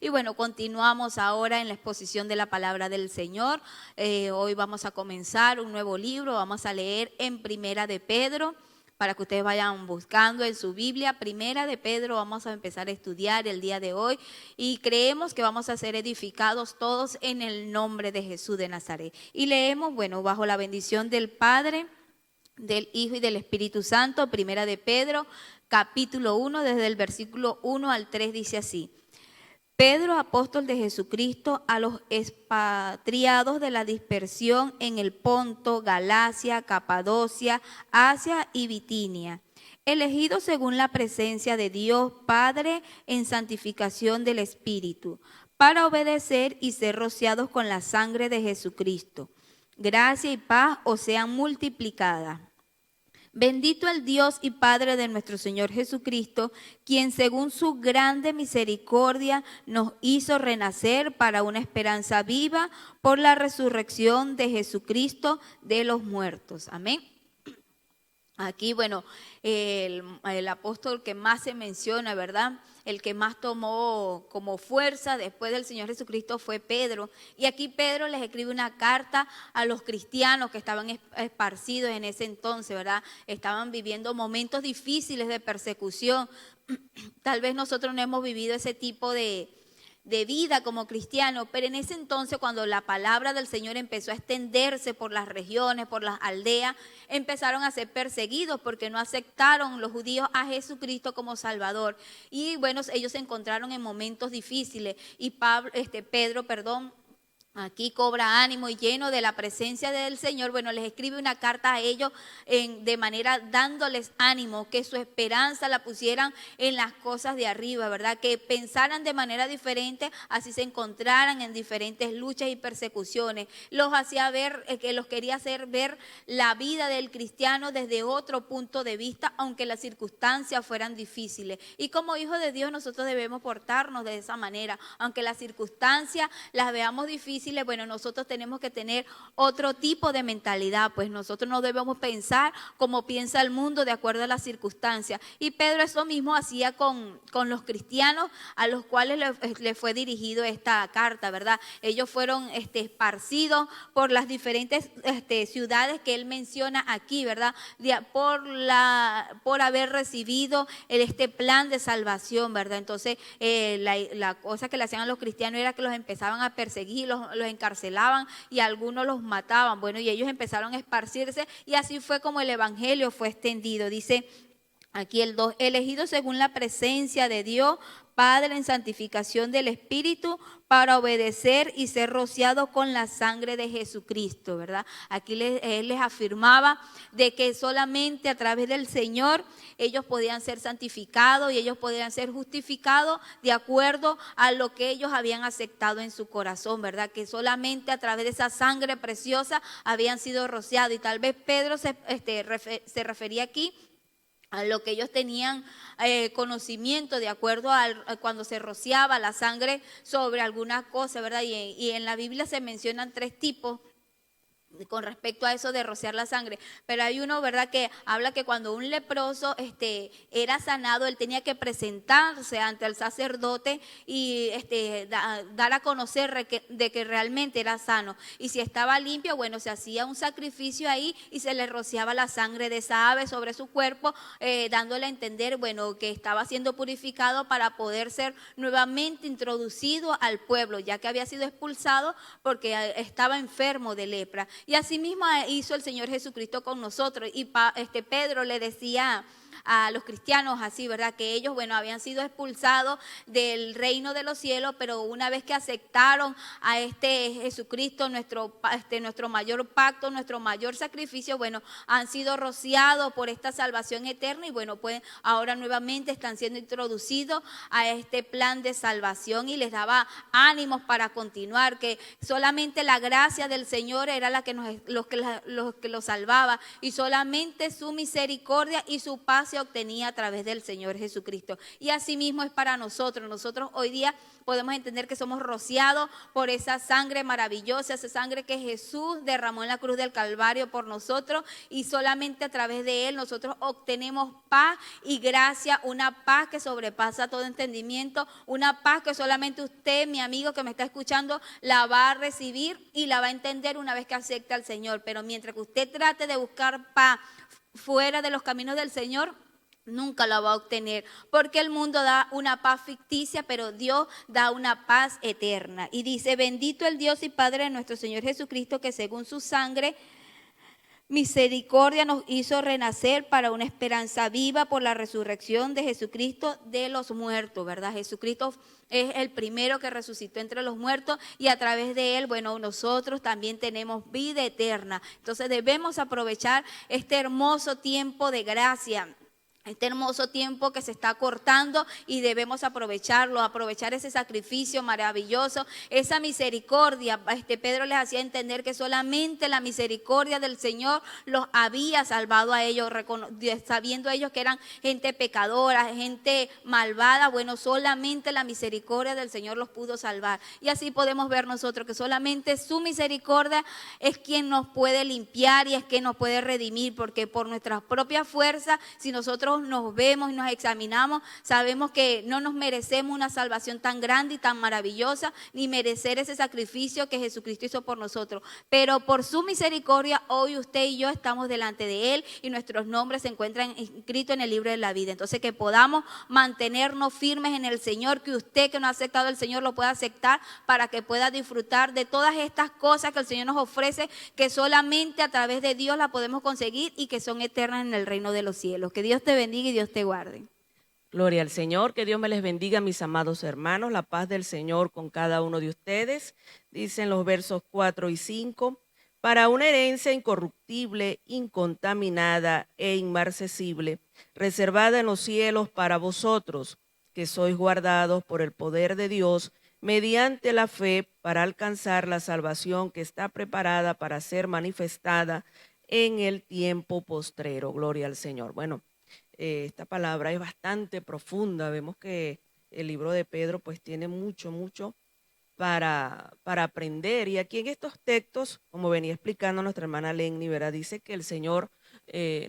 Y bueno, continuamos ahora en la exposición de la palabra del Señor. Hoy vamos a comenzar un nuevo libro, vamos a leer en Primera de Pedro, para que ustedes vayan buscando en su Biblia. Primera de Pedro vamos a empezar a estudiar el día de hoy y creemos que vamos a ser edificados todos en el nombre de Jesús de Nazaret. Y leemos, bueno, bajo la bendición del Padre, del Hijo y del Espíritu Santo. Primera de Pedro, capítulo 1, desde el versículo 1 al 3 dice así: Pedro, apóstol de Jesucristo, a los expatriados de la dispersión en el Ponto, Galacia, Capadocia, Asia y Bitinia, elegidos según la presencia de Dios Padre en santificación del Espíritu, para obedecer y ser rociados con la sangre de Jesucristo. Gracia y paz os sean multiplicadas. Bendito el Dios y Padre de nuestro Señor Jesucristo, quien según su grande misericordia nos hizo renacer para una esperanza viva por la resurrección de Jesucristo de los muertos. Amén. Aquí, bueno, el apóstol que más se menciona, ¿verdad? El que más tomó como fuerza después del Señor Jesucristo fue Pedro. Y aquí Pedro les escribe una carta a los cristianos que estaban esparcidos en ese entonces, ¿verdad? Estaban viviendo momentos difíciles de persecución. Tal vez nosotros no hemos vivido ese tipo de vida como cristianos, pero en ese entonces, cuando la palabra del Señor empezó a extenderse por las regiones, por las aldeas, empezaron a ser perseguidos porque no aceptaron los judíos a Jesucristo como Salvador. Y bueno, ellos se encontraron en momentos difíciles y Pedro, aquí cobra ánimo y lleno de la presencia del Señor. Bueno, les escribe una carta a ellos de manera dándoles ánimo, que su esperanza la pusieran en las cosas de arriba, ¿verdad? Que pensaran de manera diferente, así se encontraran en diferentes luchas y persecuciones. Los hacía ver, que los quería hacer ver la vida del cristiano desde otro punto de vista, aunque las circunstancias fueran difíciles. Y como hijos de Dios nosotros debemos portarnos de esa manera, aunque las circunstancias las veamos difíciles. Bueno, nosotros tenemos que tener otro tipo de mentalidad, pues nosotros no debemos pensar como piensa el mundo de acuerdo a las circunstancias. Y Pedro eso mismo hacía con los cristianos a los cuales le fue dirigido esta carta, ¿verdad? Ellos fueron esparcidos por las diferentes ciudades que él menciona aquí, ¿verdad? Por haber recibido este plan de salvación, ¿verdad? Entonces, la cosa que le hacían a los cristianos era que los empezaban a perseguir, los encarcelaban y algunos los mataban. Bueno, y ellos empezaron a esparcirse y así fue como el evangelio fue extendido. Dice aquí el 2, elegidos según la presencia de Dios Padre en santificación del Espíritu, para obedecer y ser rociados con la sangre de Jesucristo, ¿verdad? Aquí él les afirmaba de que solamente a través del Señor ellos podían ser santificados y ellos podían ser justificados de acuerdo a lo que ellos habían aceptado en su corazón, ¿verdad? Que solamente a través de esa sangre preciosa habían sido rociados. Y tal vez Pedro se refería aquí a lo que ellos tenían conocimiento de acuerdo a cuando se rociaba la sangre sobre alguna cosa, ¿verdad? Y en la Biblia se mencionan 3 tipos con respecto a eso de rociar la sangre, pero hay uno, ¿verdad?, que habla que cuando un leproso era sanado, él tenía que presentarse ante el sacerdote y dar a conocer de que realmente era sano. Y si estaba limpio, bueno, se hacía un sacrificio ahí y se le rociaba la sangre de esa ave sobre su cuerpo, dándole a entender, bueno, que estaba siendo purificado para poder ser nuevamente introducido al pueblo, ya que había sido expulsado porque estaba enfermo de lepra. Y así mismo hizo el Señor Jesucristo con nosotros. Y Pedro le decía a los cristianos así, ¿verdad? Que ellos, bueno, habían sido expulsados del reino de los cielos, pero una vez que aceptaron a Jesucristo, nuestro mayor pacto, nuestro mayor sacrificio, bueno, han sido rociados por esta salvación eterna y bueno, pues ahora nuevamente están siendo introducidos a este plan de salvación y les daba ánimos para continuar, que solamente la gracia del Señor era la que los salvaba y solamente su misericordia y su paz paz se obtenía a través del Señor Jesucristo. Y así mismo es para nosotros. Nosotros hoy día podemos entender que somos rociados por esa sangre maravillosa, esa sangre que Jesús derramó en la cruz del Calvario por nosotros, y solamente a través de Él nosotros obtenemos paz y gracia, una paz que sobrepasa todo entendimiento, una paz que solamente usted, mi amigo que me está escuchando, la va a recibir y la va a entender una vez que acepte al Señor. Pero mientras que usted trate de buscar paz fuera de los caminos del Señor, nunca la va a obtener, porque el mundo da una paz ficticia, pero Dios da una paz eterna. Y dice: bendito el Dios y Padre de nuestro Señor Jesucristo, que según su sangre misericordia nos hizo renacer para una esperanza viva por la resurrección de Jesucristo de los muertos, ¿verdad? Jesucristo es el primero que resucitó entre los muertos, y a través de Él, bueno, nosotros también tenemos vida eterna. Entonces debemos aprovechar este hermoso tiempo de gracia, este hermoso tiempo que se está cortando, y debemos aprovecharlo, aprovechar ese sacrificio maravilloso, esa misericordia. Pedro les hacía entender que solamente la misericordia del Señor los había salvado a ellos, sabiendo ellos que eran gente pecadora, gente malvada. Bueno, solamente la misericordia del Señor los pudo salvar. Y así podemos ver nosotros que solamente su misericordia es quien nos puede limpiar y es quien nos puede redimir, porque por nuestras propias fuerzas, si nosotros nos vemos y nos examinamos, sabemos que no nos merecemos una salvación tan grande y tan maravillosa, ni merecer ese sacrificio que Jesucristo hizo por nosotros. Pero por su misericordia, hoy usted y yo estamos delante de Él, y nuestros nombres se encuentran inscritos en el libro de la vida. Entonces, que podamos mantenernos firmes en el Señor, que usted que no ha aceptado al Señor lo pueda aceptar, para que pueda disfrutar de todas estas cosas que el Señor nos ofrece, que solamente a través de Dios la podemos conseguir y que son eternas en el reino de los cielos. Que Dios te bendiga y Dios te guarde. Gloria al Señor, que Dios me les bendiga, mis amados hermanos, la paz del Señor con cada uno de ustedes. Dicen los versos 4 y 5, para una herencia incorruptible, incontaminada e inmarcesible, reservada en los cielos para vosotros, que sois guardados por el poder de Dios, mediante la fe, para alcanzar la salvación que está preparada para ser manifestada en el tiempo postrero. Gloria al Señor. Bueno, esta palabra es bastante profunda. Vemos que el libro de Pedro pues tiene mucho para aprender. Y aquí en estos textos, como venía explicando nuestra hermana Lenny, ¿verdad? Dice que el Señor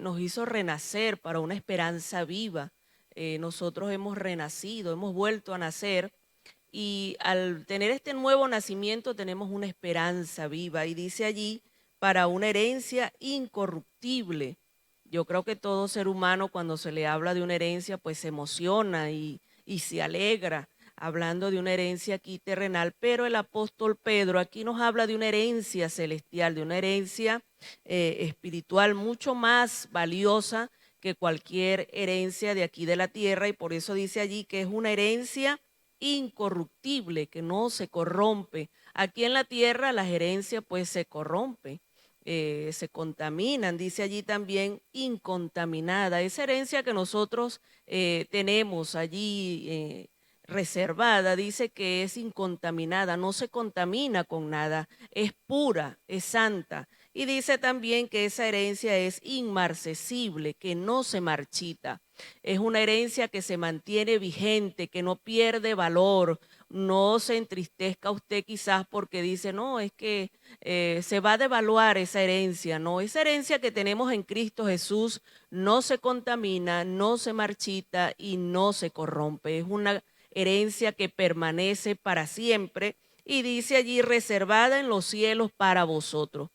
nos hizo renacer para una esperanza viva. Nosotros hemos renacido, hemos vuelto a nacer, y al tener este nuevo nacimiento tenemos una esperanza viva. Y dice allí, para una herencia incorruptible. Yo creo que todo ser humano, cuando se le habla de una herencia, pues se emociona y se alegra, hablando de una herencia aquí terrenal. Pero el apóstol Pedro aquí nos habla de una herencia celestial, de una herencia espiritual mucho más valiosa que cualquier herencia de aquí de la tierra, y por eso dice allí que es una herencia incorruptible, que no se corrompe. Aquí en la tierra las herencias pues se corrompen, se contaminan. Dice allí también incontaminada, esa herencia que nosotros tenemos allí reservada, dice que es incontaminada, no se contamina con nada, es pura, es santa. Y dice también que esa herencia es inmarcesible, que no se marchita. Es una herencia que se mantiene vigente, que no pierde valor. No se entristezca usted quizás porque dice, no, es que se va a devaluar esa herencia. No, esa herencia que tenemos en Cristo Jesús no se contamina, no se marchita y no se corrompe. Es una herencia que permanece para siempre, y dice allí, reservada en los cielos para vosotros.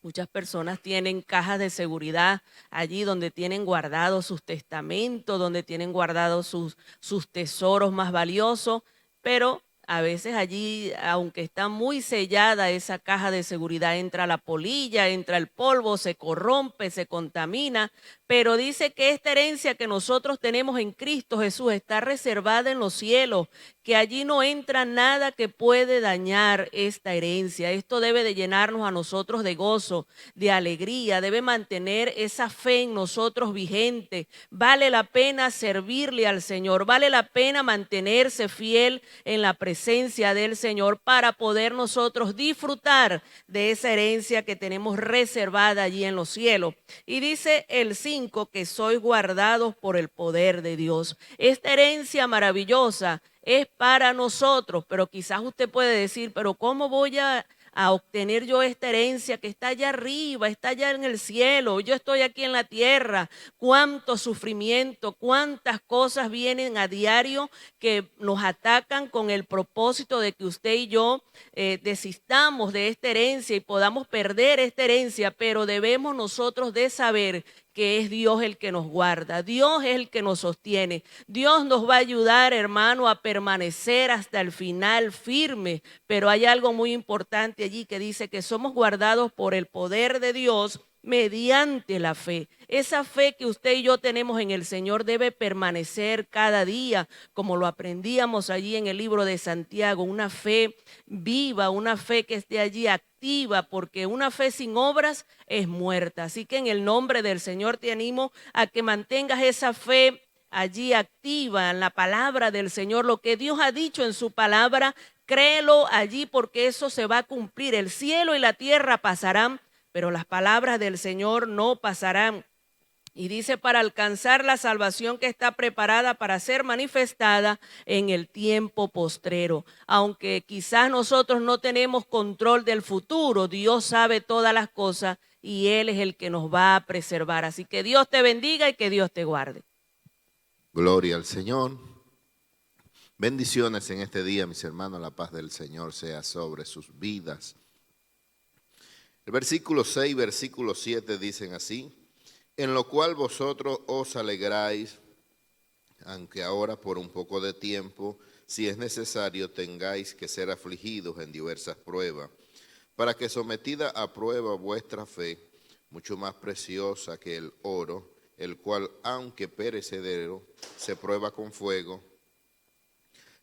Muchas personas tienen cajas de seguridad allí donde tienen guardados sus testamentos, donde tienen guardados sus tesoros más valiosos, pero a veces allí, aunque está muy sellada esa caja de seguridad, entra la polilla, entra el polvo, se corrompe, se contamina. Pero dice que esta herencia que nosotros tenemos en Cristo Jesús está reservada en los cielos, que allí no entra nada que puede dañar esta herencia. Esto debe de llenarnos a nosotros de gozo, de alegría, debe mantener esa fe en nosotros vigente. Vale la pena servirle al Señor, vale la pena mantenerse fiel en la presencia del Señor para poder nosotros disfrutar de esa herencia que tenemos reservada allí en los cielos. Y dice el 5, 5, que sois guardados por el poder de Dios. Esta herencia maravillosa es para nosotros, pero quizás usted puede decir, pero ¿cómo voy a obtener yo esta herencia que está allá arriba, está allá en el cielo? Yo estoy aquí en la tierra. Cuánto sufrimiento, cuántas cosas vienen a diario que nos atacan con el propósito de que usted y yo desistamos de esta herencia y podamos perder esta herencia, pero debemos nosotros de saber que es Dios el que nos guarda, Dios es el que nos sostiene. Dios nos va a ayudar, hermano, a permanecer hasta el final firme, pero hay algo muy importante allí que dice que somos guardados por el poder de Dios mediante la fe. Esa fe que usted y yo tenemos en el Señor debe permanecer cada día, como lo aprendíamos allí en el libro de Santiago, una fe viva, una fe que esté allí activa, porque una fe sin obras es muerta. Así que en el nombre del Señor te animo a que mantengas esa fe allí activa en la palabra del Señor, lo que Dios ha dicho en su palabra, créelo allí porque eso se va a cumplir. El cielo y la tierra pasarán, pero las palabras del Señor no pasarán. Y dice, para alcanzar la salvación que está preparada para ser manifestada en el tiempo postrero. Aunque quizás nosotros no tenemos control del futuro, Dios sabe todas las cosas y Él es el que nos va a preservar. Así que Dios te bendiga y que Dios te guarde. Gloria al Señor. Bendiciones en este día, mis hermanos. La paz del Señor sea sobre sus vidas. El versículo 6 y versículo 7 dicen así: en lo cual vosotros os alegráis, aunque ahora por un poco de tiempo, si es necesario, tengáis que ser afligidos en diversas pruebas, para que sometida a prueba vuestra fe, mucho más preciosa que el oro, el cual, aunque perecedero, se prueba con fuego,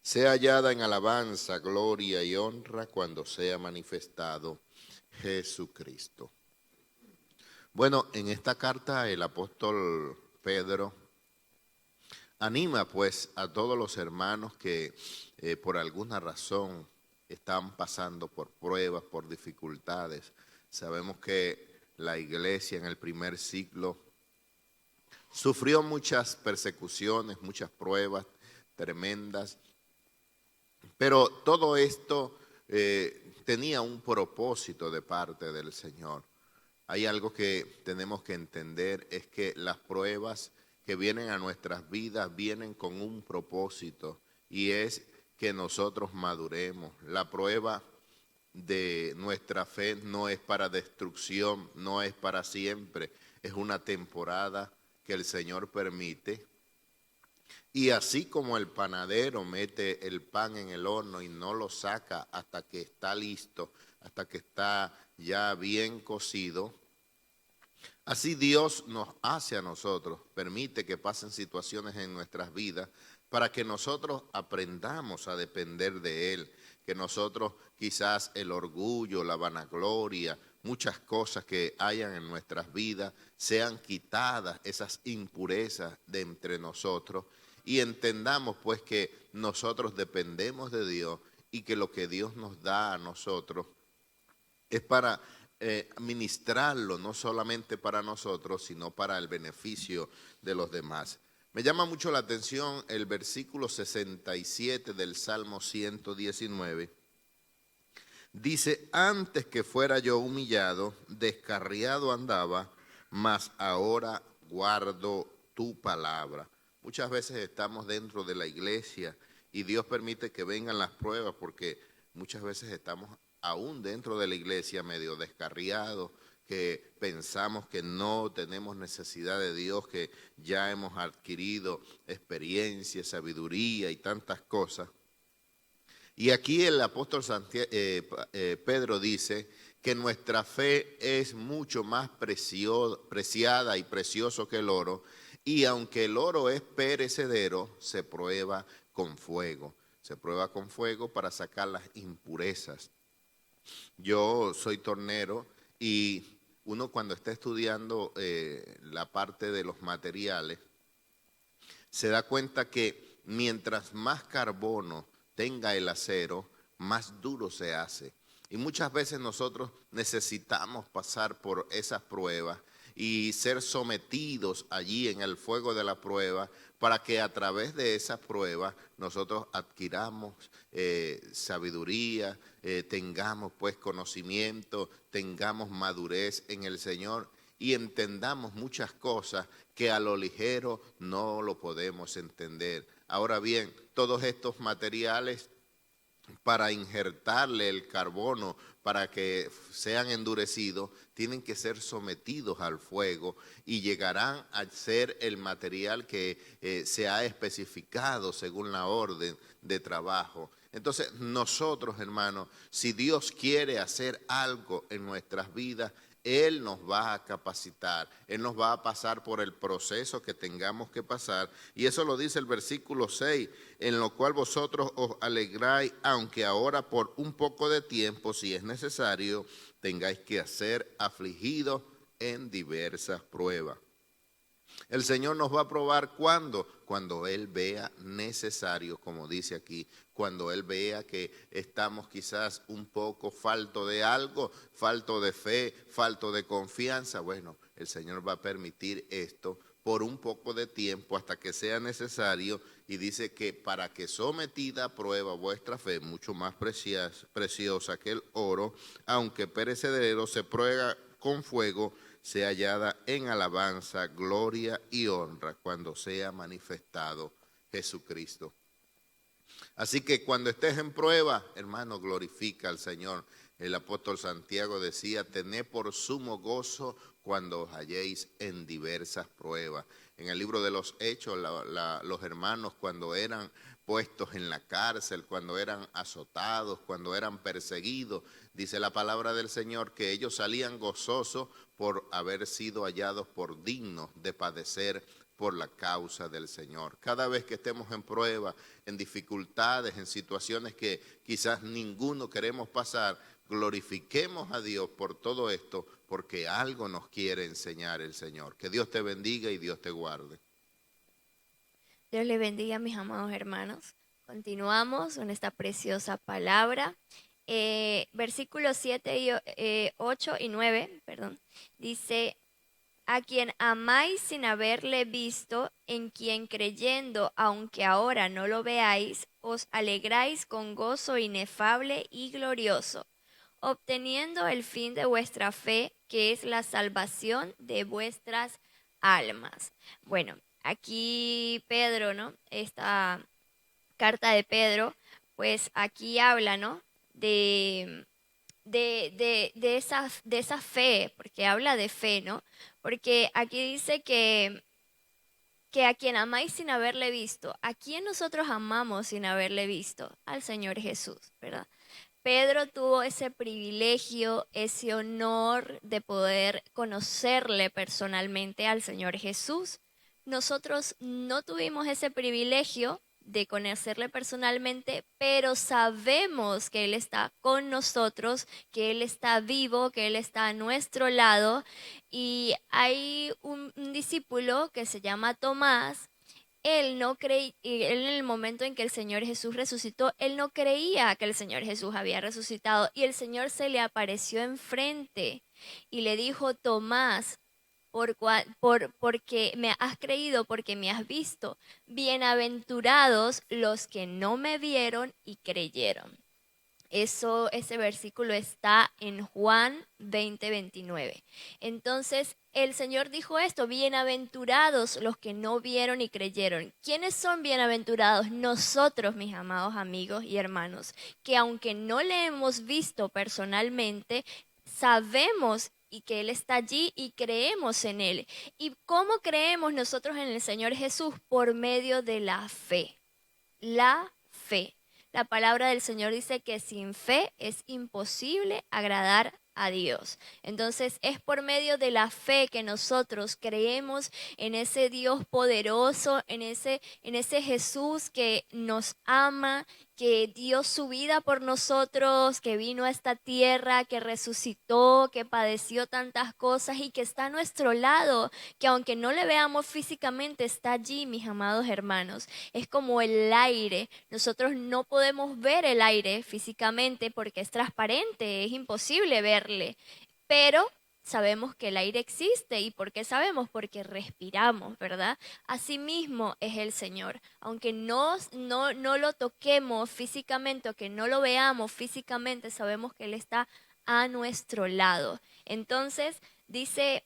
sea hallada en alabanza, gloria y honra cuando sea manifestado Jesucristo. Bueno, en esta carta el apóstol Pedro anima pues a todos los hermanos que por alguna razón están pasando por pruebas, por dificultades. Sabemos que la iglesia en el primer siglo sufrió muchas persecuciones, muchas pruebas tremendas, pero todo esto tenía un propósito de parte del Señor. Hay algo que tenemos que entender, es que las pruebas que vienen a nuestras vidas vienen con un propósito, y es que nosotros maduremos. La prueba de nuestra fe no es para destrucción, no es para siempre, es una temporada que el Señor permite. Y así como el panadero mete el pan en el horno y no lo saca hasta que está listo, hasta que está ya bien cocido, así Dios nos hace a nosotros, permite que pasen situaciones en nuestras vidas para que nosotros aprendamos a depender de Él, que nosotros quizás el orgullo, la vanagloria, muchas cosas que hayan en nuestras vidas sean quitadas, esas impurezas de entre nosotros, y entendamos pues que nosotros dependemos de Dios y que lo que Dios nos da a nosotros es para ministrarlo, no solamente para nosotros, sino para el beneficio de los demás. Me llama mucho la atención el versículo 67 del Salmo 119. Dice, antes que fuera yo humillado, descarriado andaba, mas ahora guardo tu palabra. Muchas veces estamos dentro de la iglesia y Dios permite que vengan las pruebas porque muchas veces estamos aún dentro de la iglesia medio descarriados, que pensamos que no tenemos necesidad de Dios, que ya hemos adquirido experiencia, sabiduría y tantas cosas. Y aquí el apóstol Pedro dice que nuestra fe es mucho más preciada y precioso que el oro, y aunque el oro es perecedero, se prueba con fuego. Se prueba con fuego para sacar las impurezas. Yo soy tornero y uno cuando está estudiando la parte de los materiales, se da cuenta que mientras más carbono tenga el acero, más duro se hace. Y muchas veces nosotros necesitamos pasar por esas pruebas y ser sometidos allí en el fuego de la prueba, para que a través de esa prueba nosotros adquiramos sabiduría, tengamos pues conocimiento, tengamos madurez en el Señor y entendamos muchas cosas que a lo ligero no lo podemos entender. Ahora bien, todos estos materiales para injertarle el carbono, para que sean endurecidos, tienen que ser sometidos al fuego y llegarán a ser el material que se ha especificado según la orden de trabajo. Entonces nosotros, hermanos, si Dios quiere hacer algo en nuestras vidas, Él nos va a capacitar, Él nos va a pasar por el proceso que tengamos que pasar. Y eso lo dice el versículo 6, en lo cual vosotros os alegráis, aunque ahora por un poco de tiempo, si es necesario, tengáis que ser afligidos en diversas pruebas. El Señor nos va a probar ¿cuándo? Cuando Él vea necesario, como dice aquí, cuando Él vea que estamos quizás un poco falto de algo, falto de fe, falto de confianza. Bueno, el Señor va a permitir esto por un poco de tiempo hasta que sea necesario, y dice que para que sometida a prueba vuestra fe, mucho más preciosa que el oro, aunque perecedero, se prueba con fuego, sea hallada en alabanza, gloria y honra cuando sea manifestado Jesucristo. Así que cuando estés en prueba, hermano, glorifica al Señor. El apóstol Santiago decía, tened por sumo gozo cuando os halléis en diversas pruebas. En el libro de los Hechos, los hermanos cuando eran puestos en la cárcel, cuando eran azotados, cuando eran perseguidos, dice la palabra del Señor que ellos salían gozosos por haber sido hallados por dignos de padecer por la causa del Señor. Cada vez que estemos en prueba, en dificultades, en situaciones que quizás ninguno queremos pasar, glorifiquemos a Dios por todo esto, porque algo nos quiere enseñar el Señor. Que Dios te bendiga y Dios te guarde. Dios les bendiga, mis amados hermanos. Continuamos con esta preciosa palabra. Versículos 8 y 9, dice, a quien amáis sin haberle visto, en quien creyendo, aunque ahora no lo veáis, os alegráis con gozo inefable y glorioso, obteniendo el fin de vuestra fe, que es la salvación de vuestras almas. Bueno, aquí Pedro, ¿no? Esta carta de Pedro, pues aquí habla, ¿no? De esa fe, porque habla de fe, ¿no? Porque aquí dice que a quien amáis sin haberle visto, ¿a quién nosotros amamos sin haberle visto? Al Señor Jesús, ¿verdad? Pedro tuvo ese privilegio, ese honor de poder conocerle personalmente al Señor Jesús. Nosotros no tuvimos ese privilegio de conocerle personalmente, pero sabemos que Él está con nosotros, que Él está vivo, que Él está a nuestro lado. Y hay un discípulo que se llama Tomás. Él no creía, él en el momento en que el Señor Jesús resucitó, él no creía que el Señor Jesús había resucitado, y el Señor se le apareció enfrente y le dijo, Tomás, porque me has creído, porque me has visto, bienaventurados los que no me vieron y creyeron. Ese versículo está en Juan 20:29. Entonces, el Señor dijo esto, bienaventurados los que no vieron y creyeron. ¿Quiénes son bienaventurados? Nosotros, mis amados amigos y hermanos, que aunque no le hemos visto personalmente, sabemos y que Él está allí y creemos en Él. ¿Y cómo creemos nosotros en el Señor Jesús? Por medio de la fe. La fe. La palabra del Señor dice que sin fe es imposible agradar a Dios. Entonces es por medio de la fe que nosotros creemos en ese Dios poderoso, en ese Jesús que nos ama, que dio su vida por nosotros, que vino a esta tierra, que resucitó, que padeció tantas cosas y que está a nuestro lado, que aunque no le veamos físicamente, está allí, mis amados hermanos. Es como el aire. Nosotros no podemos ver el aire físicamente porque es transparente, es imposible verle, pero sabemos que el aire existe. ¿Y por qué sabemos? Porque respiramos, ¿verdad? Asimismo es el Señor. Aunque no lo toquemos físicamente o que no lo veamos físicamente, sabemos que Él está a nuestro lado. Entonces dice,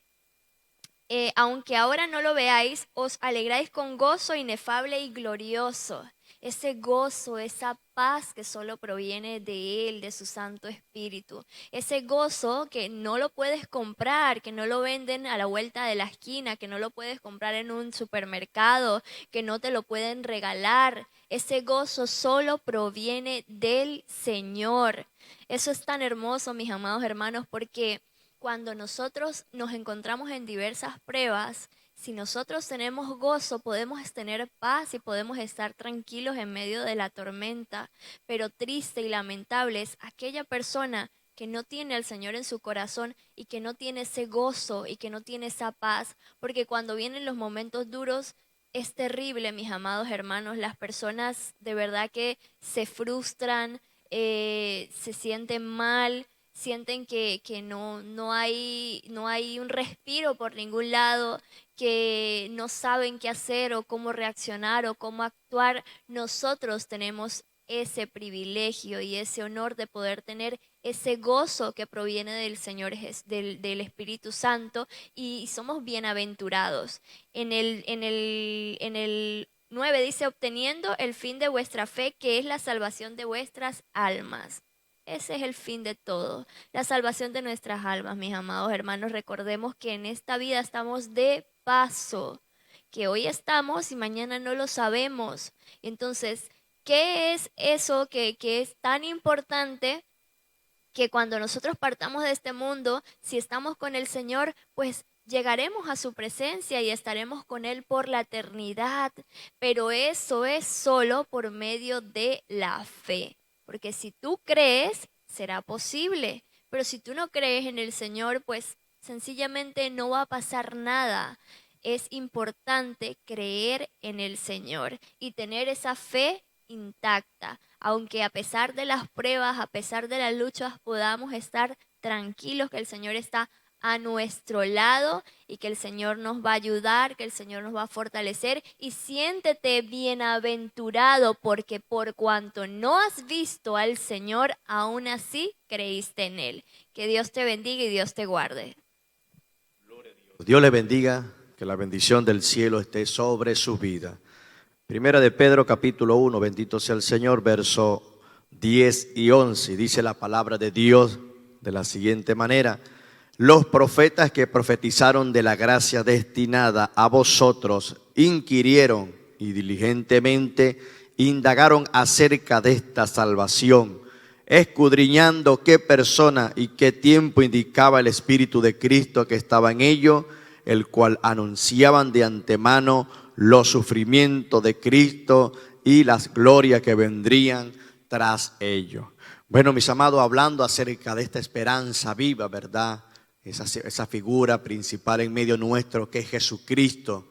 aunque ahora no lo veáis, os alegráis con gozo inefable y glorioso. Ese gozo, esa paz que solo proviene de Él, de su Santo Espíritu. Ese gozo que no lo puedes comprar, que no lo venden a la vuelta de la esquina, que no lo puedes comprar en un supermercado, que no te lo pueden regalar. Ese gozo solo proviene del Señor. Eso es tan hermoso, mis amados hermanos, porque cuando nosotros nos encontramos en diversas pruebas, si nosotros tenemos gozo, podemos tener paz y podemos estar tranquilos en medio de la tormenta. Pero triste y lamentable es aquella persona que no tiene al Señor en su corazón y que no tiene ese gozo y que no tiene esa paz. Porque cuando vienen los momentos duros, es terrible, mis amados hermanos. Las personas de verdad que se frustran, se sienten mal, sienten que no hay un respiro por ningún lado, que no saben qué hacer o cómo reaccionar o cómo actuar. Nosotros tenemos ese privilegio y ese honor de poder tener ese gozo que proviene del Señor, del Espíritu Santo, y somos bienaventurados. En el 9 dice, obteniendo el fin de vuestra fe, que es la salvación de vuestras almas. Ese es el fin de todo, la salvación de nuestras almas, mis amados hermanos. Recordemos que en esta vida estamos de paso, que hoy estamos y mañana no lo sabemos. Entonces, ¿qué es eso que es tan importante? Que cuando nosotros partamos de este mundo, si estamos con el Señor, pues llegaremos a su presencia y estaremos con Él por la eternidad. Pero eso es solo por medio de la fe. Porque si tú crees, será posible. Pero si tú no crees en el Señor, pues sencillamente no va a pasar nada. Es importante creer en el Señor y tener esa fe intacta. Aunque a pesar de las pruebas, a pesar de las luchas, podamos estar tranquilos que el Señor está a nuestro lado y que el Señor nos va a ayudar, que el Señor nos va a fortalecer. Y siéntete bienaventurado, porque por cuanto no has visto al Señor, aún así creíste en Él. Que Dios te bendiga y Dios te guarde. Dios le bendiga, que la bendición del cielo esté sobre su vida. Primera de Pedro capítulo 1, bendito sea el Señor, verso 10 y 11. Dice la palabra de Dios de la siguiente manera: los profetas que profetizaron de la gracia destinada a vosotros inquirieron y diligentemente indagaron acerca de esta salvación, escudriñando qué persona y qué tiempo indicaba el Espíritu de Cristo que estaba en ello, el cual anunciaban de antemano los sufrimientos de Cristo y las glorias que vendrían tras ello. Bueno, mis amados, hablando acerca de esta esperanza viva, ¿verdad? Esa figura principal en medio nuestro que es Jesucristo.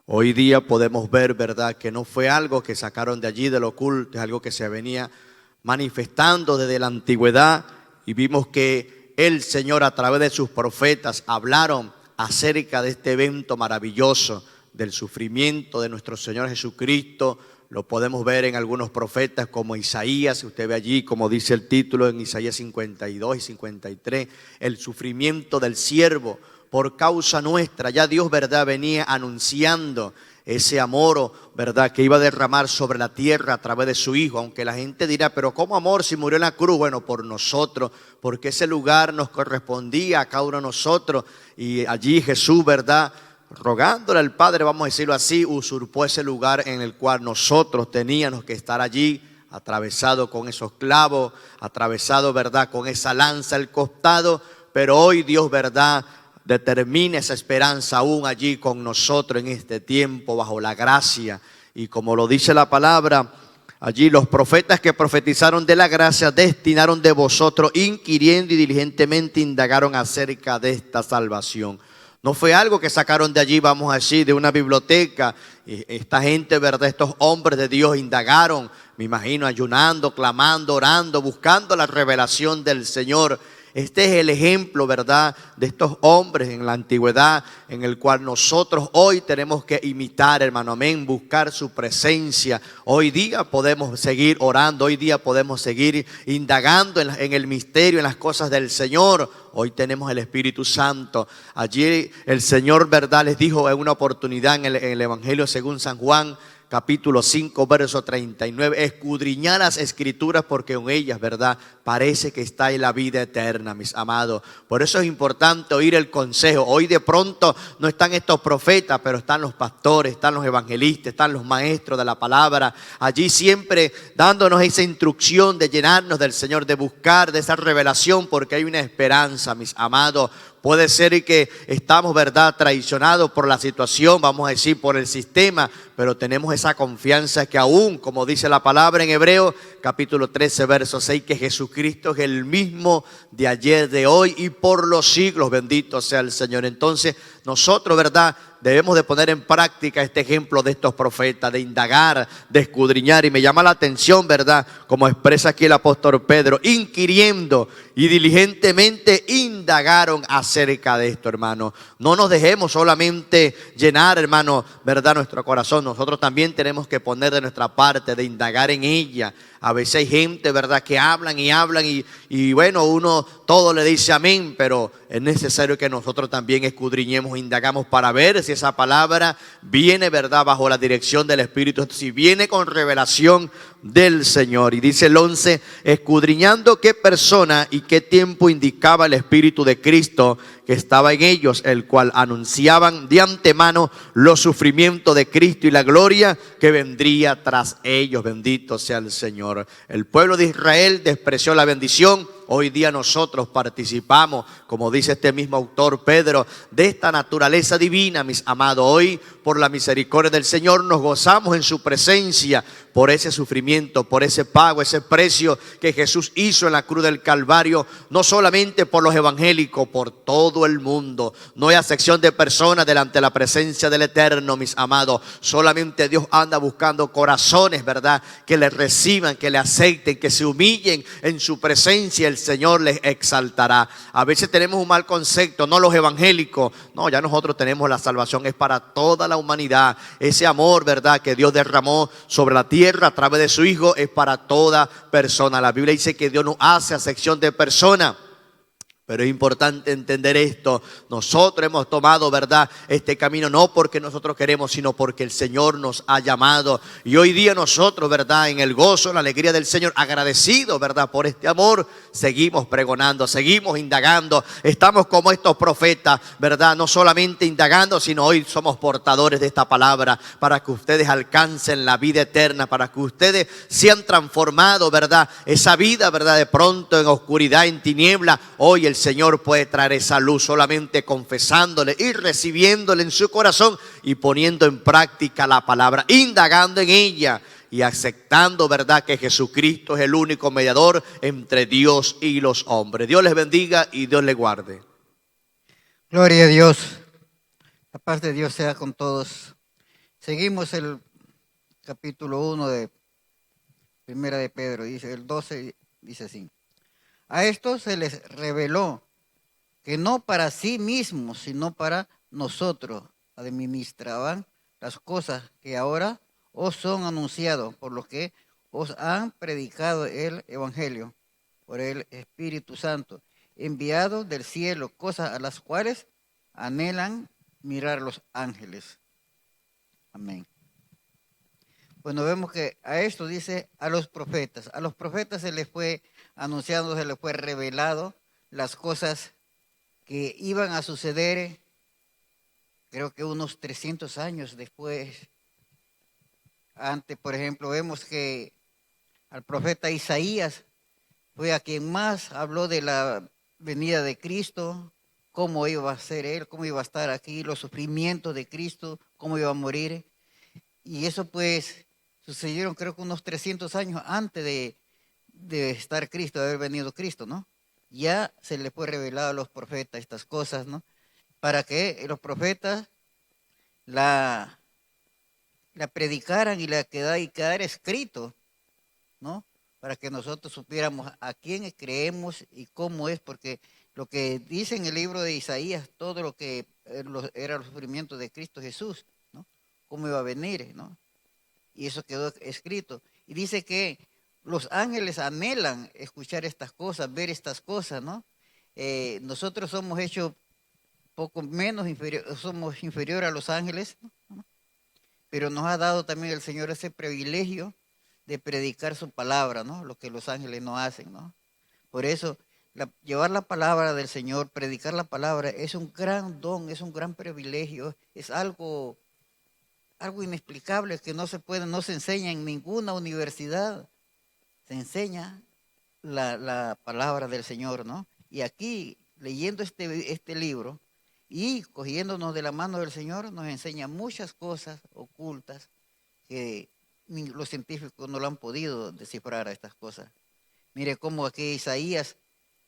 Hoy día podemos ver, ¿verdad?, que no fue algo que sacaron de allí, del oculto, es algo que se venía manifestando desde la antigüedad, y vimos que el Señor a través de sus profetas hablaron acerca de este evento maravilloso del sufrimiento de nuestro Señor Jesucristo. Lo podemos ver en algunos profetas como Isaías, usted ve allí como dice el título en Isaías 52 y 53, el sufrimiento del siervo por causa nuestra. Ya Dios, ¿verdad?, venía anunciando ese amor, ¿verdad?, que iba a derramar sobre la tierra a través de su Hijo. Aunque la gente dirá, pero ¿cómo amor si murió en la cruz? Bueno, por nosotros, porque ese lugar nos correspondía a cada uno de nosotros. Y allí Jesús, ¿verdad?, rogándole al Padre, vamos a decirlo así, usurpó ese lugar en el cual nosotros teníamos que estar allí, atravesado con esos clavos, atravesado, ¿verdad?, con esa lanza al costado. Pero hoy Dios, ¿verdad?, determina esa esperanza aún allí con nosotros en este tiempo bajo la gracia. Y como lo dice la palabra, allí los profetas que profetizaron de la gracia destinaron de vosotros, inquiriendo y diligentemente indagaron acerca de esta salvación. No fue algo que sacaron de allí, vamos a decir, de una biblioteca. Esta gente, ¿verdad?, estos hombres de Dios indagaron, me imagino, ayunando, clamando, orando, buscando la revelación del Señor. Este es el ejemplo, ¿verdad?, de estos hombres en la antigüedad, en el cual nosotros hoy tenemos que imitar, hermano, amén, buscar su presencia. Hoy día podemos seguir orando, hoy día podemos seguir indagando en el misterio, en las cosas del Señor. Hoy tenemos el Espíritu Santo. Allí el Señor, ¿verdad?, les dijo en una oportunidad en el Evangelio según San Juan, capítulo 5, verso 39, escudriñad las escrituras porque en ellas, ¿verdad?, parece que está en la vida eterna, mis amados. Por eso es importante oír el consejo. Hoy de pronto no están estos profetas, pero están los pastores, están los evangelistas, están los maestros de la palabra. Allí siempre dándonos esa instrucción de llenarnos del Señor, de buscar de esa revelación, porque hay una esperanza, mis amados. Puede ser que estamos, ¿verdad?, traicionados por la situación, vamos a decir, por el sistema, pero tenemos esa confianza que aún, como dice la palabra en Hebreos, capítulo 13, verso 6, que Jesucristo es el mismo de ayer, de hoy y por los siglos, bendito sea el Señor. Entonces, nosotros, ¿verdad?, debemos de poner en práctica este ejemplo de estos profetas, de indagar, de escudriñar. Y me llama la atención, ¿verdad?, como expresa aquí el apóstol Pedro, inquiriendo y diligentemente indagaron acerca de esto, hermano. No nos dejemos solamente llenar, hermano, ¿verdad?, nuestro corazón. Nosotros también tenemos que poner de nuestra parte, de indagar en ella. A veces hay gente, ¿verdad?, que hablan y bueno, uno todo le dice amén, pero es necesario que nosotros también escudriñemos, indagamos para ver si esa palabra viene, ¿verdad?, bajo la dirección del Espíritu, si viene con revelación del Señor. Y dice el 11, escudriñando qué persona y qué tiempo indicaba el Espíritu de Cristo que estaba en ellos, el cual anunciaban de antemano los sufrimientos de Cristo y la gloria que vendría tras ellos. Bendito sea el Señor. El pueblo de Israel despreció la bendición. Hoy día nosotros participamos, como dice este mismo autor Pedro, de esta naturaleza divina, mis amados. Hoy, por la misericordia del Señor, nos gozamos en su presencia por ese sufrimiento, por ese pago, ese precio que Jesús hizo en la cruz del Calvario, no solamente por los evangélicos, por todo el mundo. No hay acepción de personas delante de la presencia del Eterno, mis amados. Solamente Dios anda buscando corazones, ¿verdad?, que le reciban, que le acepten, que se humillen en su presencia. El Señor les exaltará. A veces tenemos un mal concepto, no los evangélicos, no, ya nosotros tenemos la salvación, es para toda la humanidad. Ese amor, ¿verdad?, que Dios derramó sobre la tierra a través de su Hijo es para toda persona. La Biblia dice que Dios no hace acepción de personas. Pero es importante entender esto. Nosotros hemos tomado, ¿verdad?, este camino no porque nosotros queremos, sino porque el Señor nos ha llamado. Y hoy día nosotros, ¿verdad?, en el gozo, en la alegría del Señor, agradecidos, ¿verdad?, por este amor, seguimos pregonando, seguimos indagando. Estamos como estos profetas, ¿verdad?, no solamente indagando, sino hoy somos portadores de esta palabra para que ustedes alcancen la vida eterna, para que ustedes sean transformados, ¿verdad?, esa vida, ¿verdad?, de pronto en oscuridad, en tiniebla. Hoy el Señor puede traer esa luz solamente confesándole y recibiéndole en su corazón y poniendo en práctica la palabra, indagando en ella y aceptando, ¿verdad?, que Jesucristo es el único mediador entre Dios y los hombres. Dios les bendiga y Dios les guarde. Gloria a Dios. La paz de Dios sea con todos. Seguimos el capítulo 1 de Primera de Pedro, dice el 12, dice así. A estos se les reveló que no para sí mismos, sino para nosotros administraban las cosas que ahora os son anunciados, por lo que os han predicado el Evangelio, por el Espíritu Santo, enviado del cielo, cosas a las cuales anhelan mirar los ángeles. Amén. Bueno, vemos que a esto dice a los profetas se les fue anunciando, se les fue revelado las cosas que iban a suceder, creo que unos 300 años después. Antes, por ejemplo, vemos que al profeta Isaías fue a quien más habló de la venida de Cristo, cómo iba a ser Él, cómo iba a estar aquí, los sufrimientos de Cristo, cómo iba a morir. Y eso pues sucedieron creo que unos 300 años antes de estar Cristo, de haber venido Cristo, ¿no? Ya se le fue revelado a los profetas estas cosas, ¿no? Para que los profetas la predicaran y la quedara escrito, ¿no? para que nosotros supiéramos a quién creemos y cómo es, porque lo que dice en el libro de Isaías, todo lo que era el sufrimiento de Cristo Jesús, ¿no? Cómo iba a venir, ¿no? Y eso quedó escrito. Y dice que los ángeles anhelan escuchar estas cosas, ver estas cosas, ¿no? Nosotros somos hechos poco menos somos inferior a los ángeles, ¿no? Pero nos ha dado también el Señor ese privilegio de predicar su palabra, ¿no? Lo que los ángeles no hacen, ¿no? Por eso, llevar la palabra del Señor, predicar la palabra, es un gran don, es un gran privilegio, es algo inexplicable que no se enseña en ninguna universidad. Se enseña la palabra del Señor, ¿no? Y aquí, leyendo este libro y cogiéndonos de la mano del Señor, nos enseña muchas cosas ocultas que ni los científicos no lo han podido descifrar a estas cosas. Mire cómo aquí Isaías,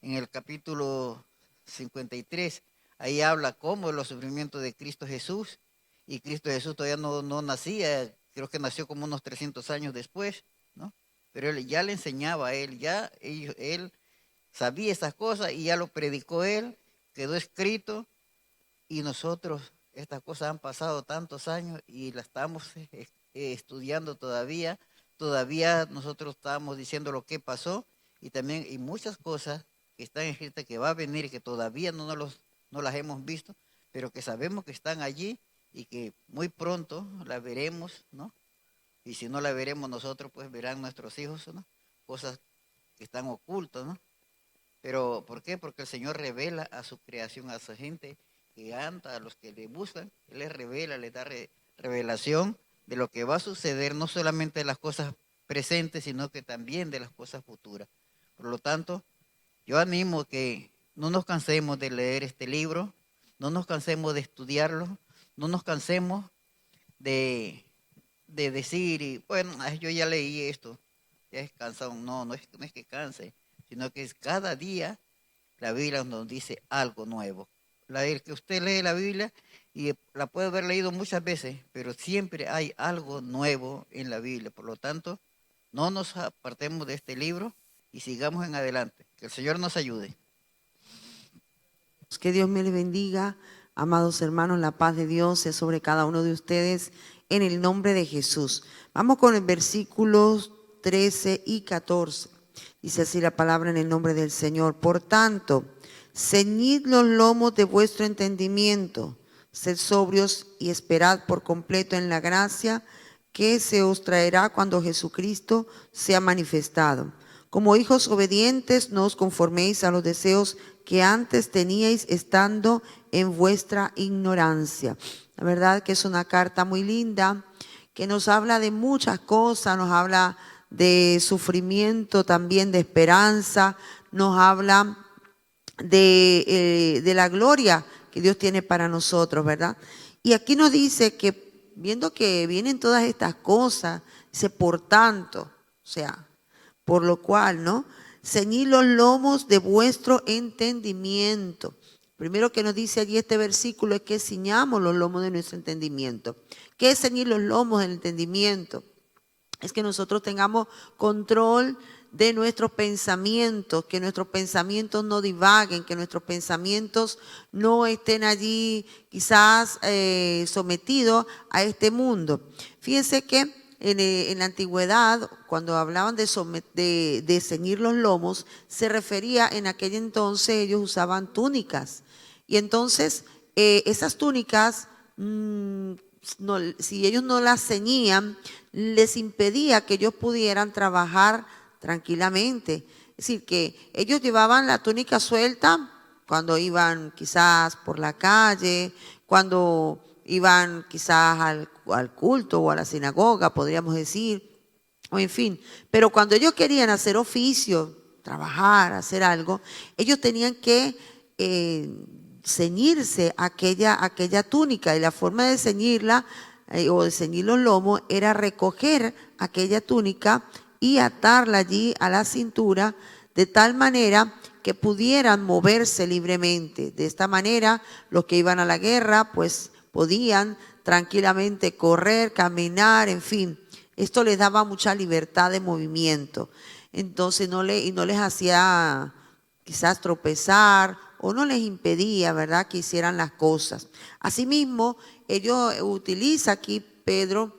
en el capítulo 53, ahí habla cómo los sufrimientos de Cristo Jesús, y Cristo Jesús todavía no nacía, creo que nació como unos 300 años después, ¿no? Pero él ya le enseñaba a él, él sabía esas cosas y ya lo predicó él, quedó escrito, y nosotros, estas cosas han pasado tantos años y las estamos estudiando todavía nosotros estamos diciendo lo que pasó, y también y muchas cosas que están escritas que va a venir y que todavía no las hemos visto, pero que sabemos que están allí y que muy pronto las veremos, ¿no? Y si no la veremos nosotros, pues verán nuestros hijos, ¿no? Cosas que están ocultas, ¿no? Pero ¿por qué? Porque el Señor revela a su creación, a su gente que anda, a los que le buscan, Él les revela, les da revelación de lo que va a suceder, no solamente de las cosas presentes, sino que también de las cosas futuras. Por lo tanto, yo animo que no nos cansemos de leer este libro, no nos cansemos de estudiarlo, no nos cansemos de decir, bueno, yo ya leí esto, ya es cansado. No es que canse, sino que es cada día la Biblia nos dice algo nuevo. El que usted lee la Biblia y la puede haber leído muchas veces, pero siempre hay algo nuevo en la Biblia. Por lo tanto, no nos apartemos de este libro y sigamos en adelante. Que el Señor nos ayude. Que Dios me les bendiga, amados hermanos, la paz de Dios sea sobre cada uno de ustedes en el nombre de Jesús. Vamos con el versículos 13 y 14. Dice así la palabra en el nombre del Señor. Por tanto, ceñid los lomos de vuestro entendimiento, sed sobrios y esperad por completo en la gracia que se os traerá cuando Jesucristo sea manifestado. Como hijos obedientes, no os conforméis a los deseos que antes teníais estando en vuestra ignorancia. La verdad que es una carta muy linda, que nos habla de muchas cosas, nos habla de sufrimiento, también de esperanza, nos habla de la gloria que Dios tiene para nosotros, ¿verdad? Y aquí nos dice que, viendo que vienen todas estas cosas, dice, por tanto, o sea, por lo cual, ¿no? Ceñid los lomos de vuestro entendimiento. Primero que nos dice allí este versículo es que ciñamos los lomos de nuestro entendimiento. ¿Qué es ceñir los lomos del entendimiento? Es que nosotros tengamos control de nuestros pensamientos, que nuestros pensamientos no divaguen, que nuestros pensamientos no estén allí quizás sometidos a este mundo. Fíjense que en la antigüedad, cuando hablaban de ceñir los lomos, se refería en aquel entonces, ellos usaban túnicas. Y entonces, esas túnicas, si ellos no las ceñían, les impedía que ellos pudieran trabajar tranquilamente. Es decir, que ellos llevaban la túnica suelta cuando iban quizás por la calle, cuando iban quizás al culto o a la sinagoga, podríamos decir, o en fin. Pero cuando ellos querían hacer oficio, trabajar, hacer algo, ellos tenían que ceñirse aquella túnica, y la forma de ceñirla o de ceñir los lomos era recoger aquella túnica y atarla allí a la cintura de tal manera que pudieran moverse libremente. De esta manera, los que iban a la guerra, pues podían tranquilamente correr, caminar, en fin. Esto les daba mucha libertad de movimiento. Entonces no les hacía quizás tropezar o no les impedía, ¿verdad?, que hicieran las cosas. Asimismo, ellos utiliza aquí Pedro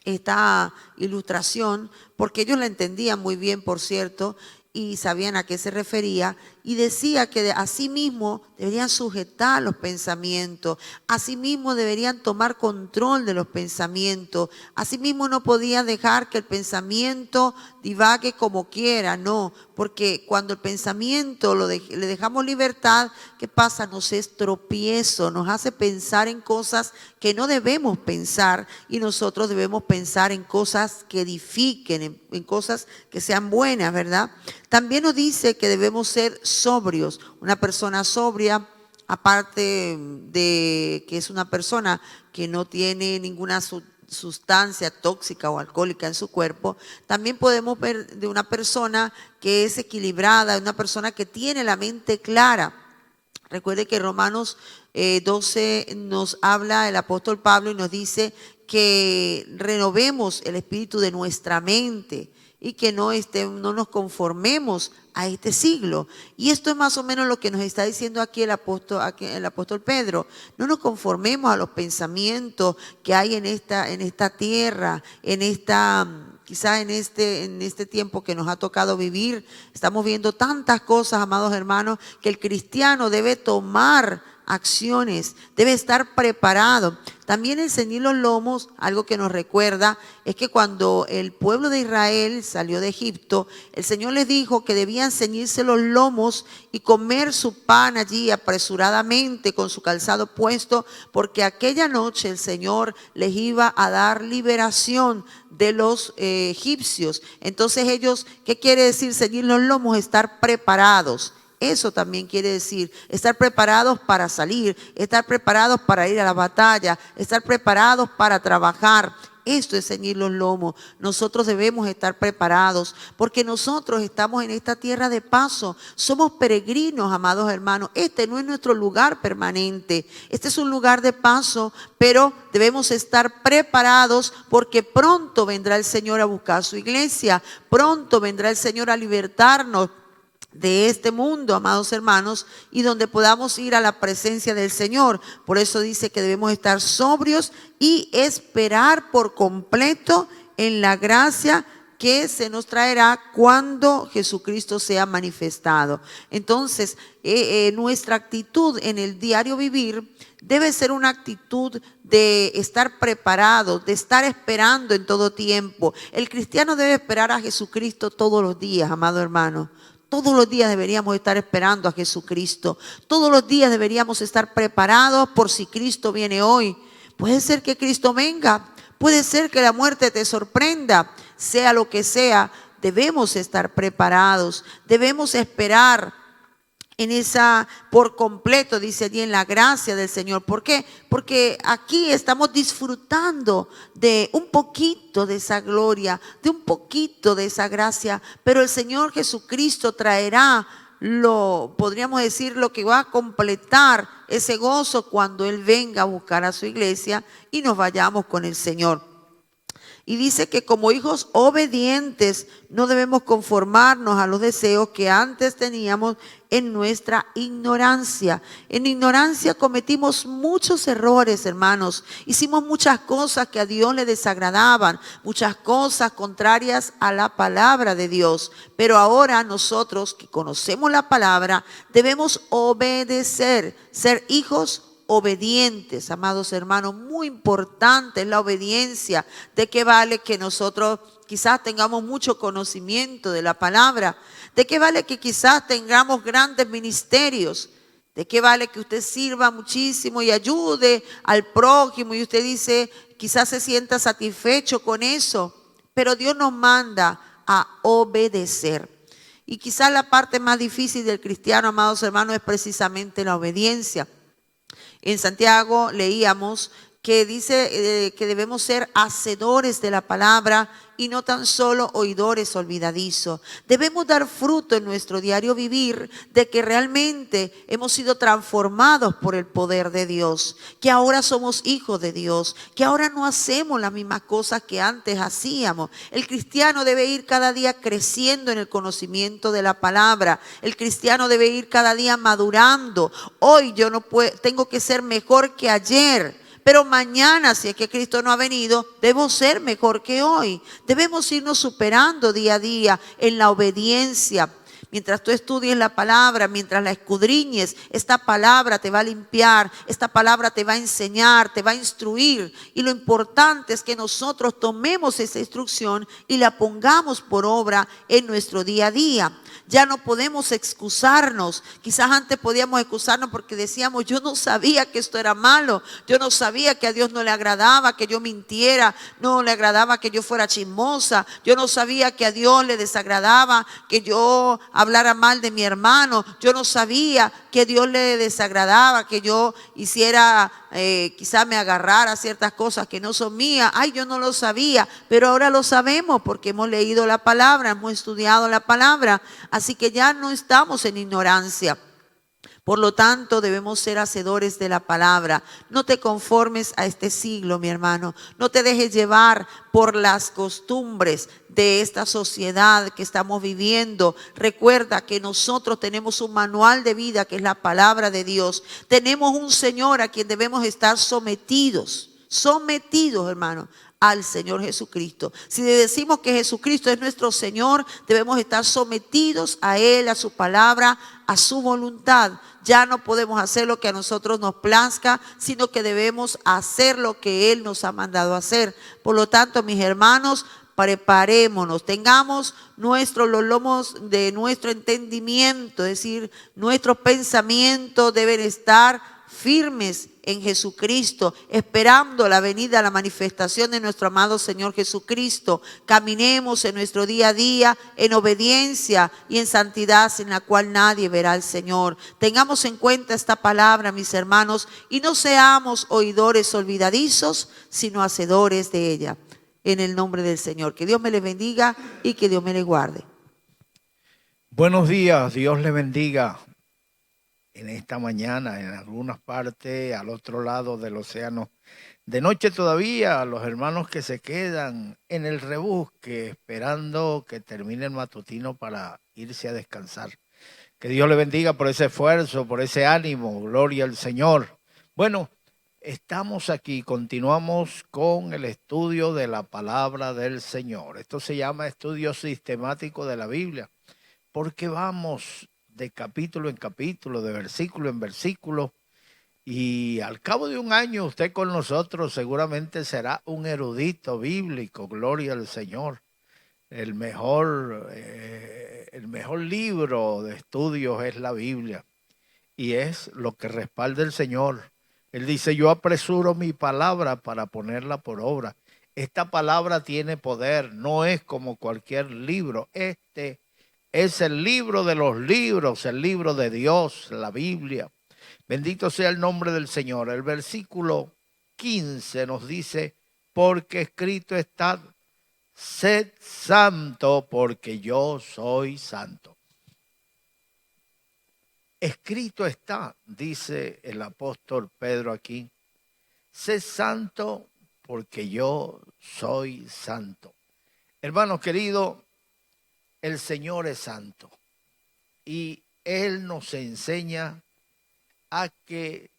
esta ilustración, porque ellos la entendían muy bien, por cierto, y sabían a qué se refería, y decía que asimismo deberían sujetar los pensamientos, asimismo deberían tomar control de los pensamientos, asimismo no podían dejar que el pensamiento divague como quiera, no, porque cuando el pensamiento le dejamos libertad, ¿qué pasa? Nos es tropiezo, nos hace pensar en cosas que no debemos pensar, y nosotros debemos pensar en cosas que edifiquen, en cosas que sean buenas, ¿verdad? También nos dice que debemos ser sobrios. Una persona sobria, aparte de que es una persona que no tiene ninguna sustancia tóxica o alcohólica en su cuerpo, también podemos ver de una persona que es equilibrada, una persona que tiene la mente clara. Recuerde que Romanos 12 nos habla el apóstol Pablo y nos dice que renovemos el espíritu de nuestra mente y que no nos conformemos a este siglo. Y esto es más o menos lo que nos está diciendo aquí el apóstol Pedro. No nos conformemos a los pensamientos que hay en esta tierra, quizás en este tiempo que nos ha tocado vivir. Estamos viendo tantas cosas, amados hermanos, que el cristiano debe tomar acciones, debe estar preparado. También el ceñir los lomos, algo que nos recuerda, es que cuando el pueblo de Israel salió de Egipto, el Señor les dijo que debían ceñirse los lomos y comer su pan allí apresuradamente con su calzado puesto, porque aquella noche el Señor les iba a dar liberación de los egipcios. Entonces ellos, ¿qué quiere decir ceñir los lomos? Estar preparados. Eso también quiere decir estar preparados para salir, estar preparados para ir a la batalla, estar preparados para trabajar. Esto es ceñir los lomos. Nosotros debemos estar preparados porque nosotros estamos en esta tierra de paso. Somos peregrinos, amados hermanos. Este no es nuestro lugar permanente. Este es un lugar de paso, pero debemos estar preparados porque pronto vendrá el Señor a buscar su iglesia. Pronto vendrá el Señor a libertarnos de este mundo, amados hermanos, y donde podamos ir a la presencia del Señor. Por eso dice que debemos estar sobrios y esperar por completo en la gracia que se nos traerá cuando Jesucristo sea manifestado. Entonces, nuestra actitud en el diario vivir debe ser una actitud de estar preparado, de estar esperando en todo tiempo. El cristiano debe esperar a Jesucristo todos los días, amado hermano. Todos los días deberíamos estar esperando a Jesucristo. Todos los días deberíamos estar preparados por si Cristo viene hoy. Puede ser que Cristo venga. Puede ser que la muerte te sorprenda. Sea lo que sea, debemos estar preparados. Debemos esperar por completo, dice allí, en la gracia del Señor. ¿Por qué? Porque aquí estamos disfrutando de un poquito de esa gloria, de un poquito de esa gracia, pero el Señor Jesucristo traerá podríamos decir, lo que va a completar ese gozo cuando Él venga a buscar a su iglesia y nos vayamos con el Señor. Y dice que como hijos obedientes no debemos conformarnos a los deseos que antes teníamos en nuestra ignorancia. En ignorancia cometimos muchos errores, hermanos. Hicimos muchas cosas que a Dios le desagradaban, muchas cosas contrarias a la palabra de Dios. Pero ahora nosotros que conocemos la palabra debemos obedecer, ser hijos obedientes, amados hermanos. Muy importante es la obediencia. ¿De qué vale que nosotros quizás tengamos mucho conocimiento de la palabra? ¿De qué vale que quizás tengamos grandes ministerios? ¿De qué vale que usted sirva muchísimo y ayude al prójimo y usted dice, quizás se sienta satisfecho con eso? Pero Dios nos manda a obedecer. Y quizás la parte más difícil del cristiano, amados hermanos, es precisamente la obediencia. En Santiago leíamos que dice que debemos ser hacedores de la palabra y no tan solo oidores olvidadizos. Debemos dar fruto en nuestro diario vivir de que realmente hemos sido transformados por el poder de Dios, que ahora somos hijos de Dios, que ahora no hacemos las mismas cosas que antes hacíamos. El cristiano debe ir cada día creciendo en el conocimiento de la palabra. El cristiano debe ir cada día madurando. Hoy yo no puedo, tengo que ser mejor que ayer. Pero mañana, si es que Cristo no ha venido, debemos ser mejor que hoy. Debemos irnos superando día a día en la obediencia. Mientras tú estudies la palabra, mientras la escudriñes, esta palabra te va a limpiar, esta palabra te va a enseñar, te va a instruir. Y lo importante es que nosotros tomemos esa instrucción y la pongamos por obra en nuestro día a día. Ya no podemos excusarnos. Quizás antes podíamos excusarnos porque decíamos, yo no sabía que esto era malo, yo no sabía que a Dios no le agradaba que yo mintiera, no le agradaba que yo fuera chismosa, yo no sabía que a Dios le desagradaba que yo hablara mal de mi hermano, yo no sabía que a Dios le desagradaba que yo hiciera, quizás me agarrara ciertas cosas que no son mías. Ay, yo no lo sabía, pero ahora lo sabemos porque hemos leído la palabra, hemos estudiado la palabra. Así que ya no estamos en ignorancia. Por lo tanto, debemos ser hacedores de la palabra. No te conformes a este siglo, mi hermano. No te dejes llevar por las costumbres de esta sociedad que estamos viviendo. Recuerda que nosotros tenemos un manual de vida que es la palabra de Dios. Tenemos un Señor a quien debemos estar sometidos, hermano, al Señor Jesucristo. Si decimos que Jesucristo es nuestro Señor, debemos estar sometidos a Él, a su palabra, a su voluntad. Ya no podemos hacer lo que a nosotros nos plazca, sino que debemos hacer lo que Él nos ha mandado hacer. Por lo tanto, mis hermanos, preparémonos, tengamos los lomos de nuestro entendimiento, es decir, nuestros pensamientos deben estar firmes en Jesucristo, esperando la venida, la manifestación de nuestro amado Señor Jesucristo. Caminemos en nuestro día a día en obediencia y en santidad, en la cual nadie verá al Señor. Tengamos en cuenta esta palabra, mis hermanos, y no seamos oidores olvidadizos, sino hacedores de ella. En el nombre del Señor. Que Dios me les bendiga y que Dios me les guarde. Buenos días, Dios les bendiga. En esta mañana, en algunas partes, al otro lado del océano. De noche todavía, los hermanos que se quedan en el rebusque, esperando que termine el matutino para irse a descansar. Que Dios les bendiga por ese esfuerzo, por ese ánimo. Gloria al Señor. Bueno, estamos aquí, continuamos con el estudio de la palabra del Señor. Esto se llama estudio sistemático de la Biblia, porque vamos de capítulo en capítulo, de versículo en versículo, y al cabo de un año usted con nosotros seguramente será un erudito bíblico. Gloria al Señor. El mejor libro de estudios es la Biblia, y es lo que respalda el Señor. Él dice, yo apresuro mi palabra para ponerla por obra. Esta palabra tiene poder, no es como cualquier libro. Este es el libro de los libros, el libro de Dios, la Biblia. Bendito sea el nombre del Señor. El versículo 15 nos dice, porque escrito está, sed santo porque yo soy santo. Escrito está, dice el apóstol Pedro aquí, sed santo porque yo soy santo. Hermanos queridos, el Señor es santo y Él nos enseña a que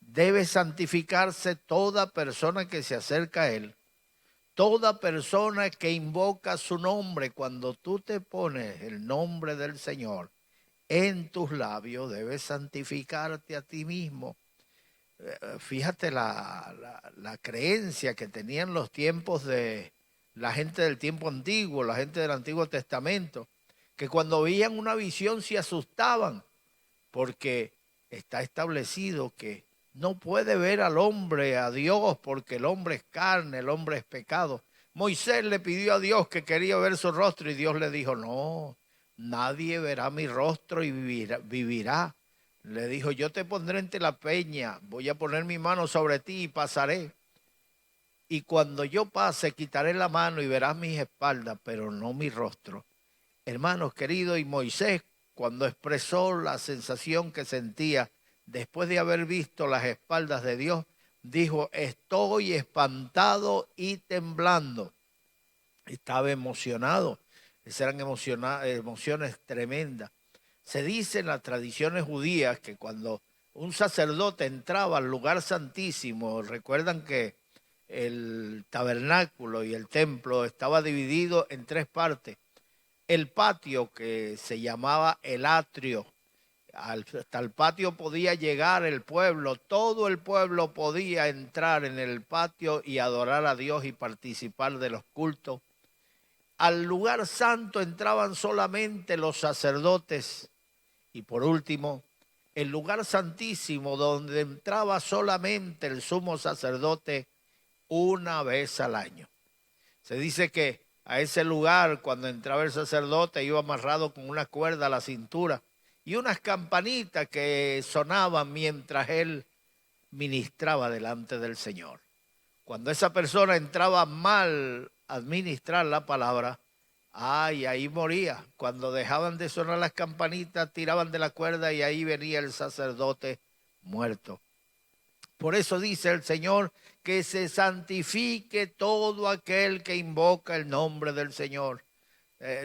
debe santificarse toda persona que se acerca a Él, toda persona que invoca su nombre. Cuando tú te pones el nombre del Señor en tus labios, debes santificarte a ti mismo. Fíjate la creencia que tenían los tiempos de la gente del tiempo antiguo, la gente del Antiguo Testamento, que cuando veían una visión se asustaban, porque está establecido que no puede ver al hombre, a Dios, porque el hombre es carne, el hombre es pecado. Moisés le pidió a Dios que quería ver su rostro y Dios le dijo, no, nadie verá mi rostro y vivirá. Le dijo, yo te pondré entre la peña, voy a poner mi mano sobre ti y pasaré. Y cuando yo pase, quitaré la mano y verás mis espaldas, pero no mi rostro. Hermanos queridos, y Moisés, cuando expresó la sensación que sentía después de haber visto las espaldas de Dios, dijo, estoy espantado y temblando. Estaba emocionado. Esas eran emociones tremendas. Se dice en las tradiciones judías que cuando un sacerdote entraba al lugar santísimo, recuerdan que el tabernáculo y el templo estaba dividido en 3 partes. El patio, que se llamaba el atrio, hasta el patio podía llegar el pueblo, todo el pueblo podía entrar en el patio y adorar a Dios y participar de los cultos. Al lugar santo entraban solamente los sacerdotes. Y por último, el lugar santísimo, donde entraba solamente el sumo sacerdote una vez al año. Se dice que a ese lugar, cuando entraba el sacerdote, iba amarrado con una cuerda a la cintura y unas campanitas que sonaban mientras él ministraba delante del Señor. Cuando esa persona entraba mal a administrar la palabra, ay, ahí moría. Cuando dejaban de sonar las campanitas, tiraban de la cuerda y ahí venía el sacerdote muerto. Por eso dice el Señor que se santifique todo aquel que invoca el nombre del Señor.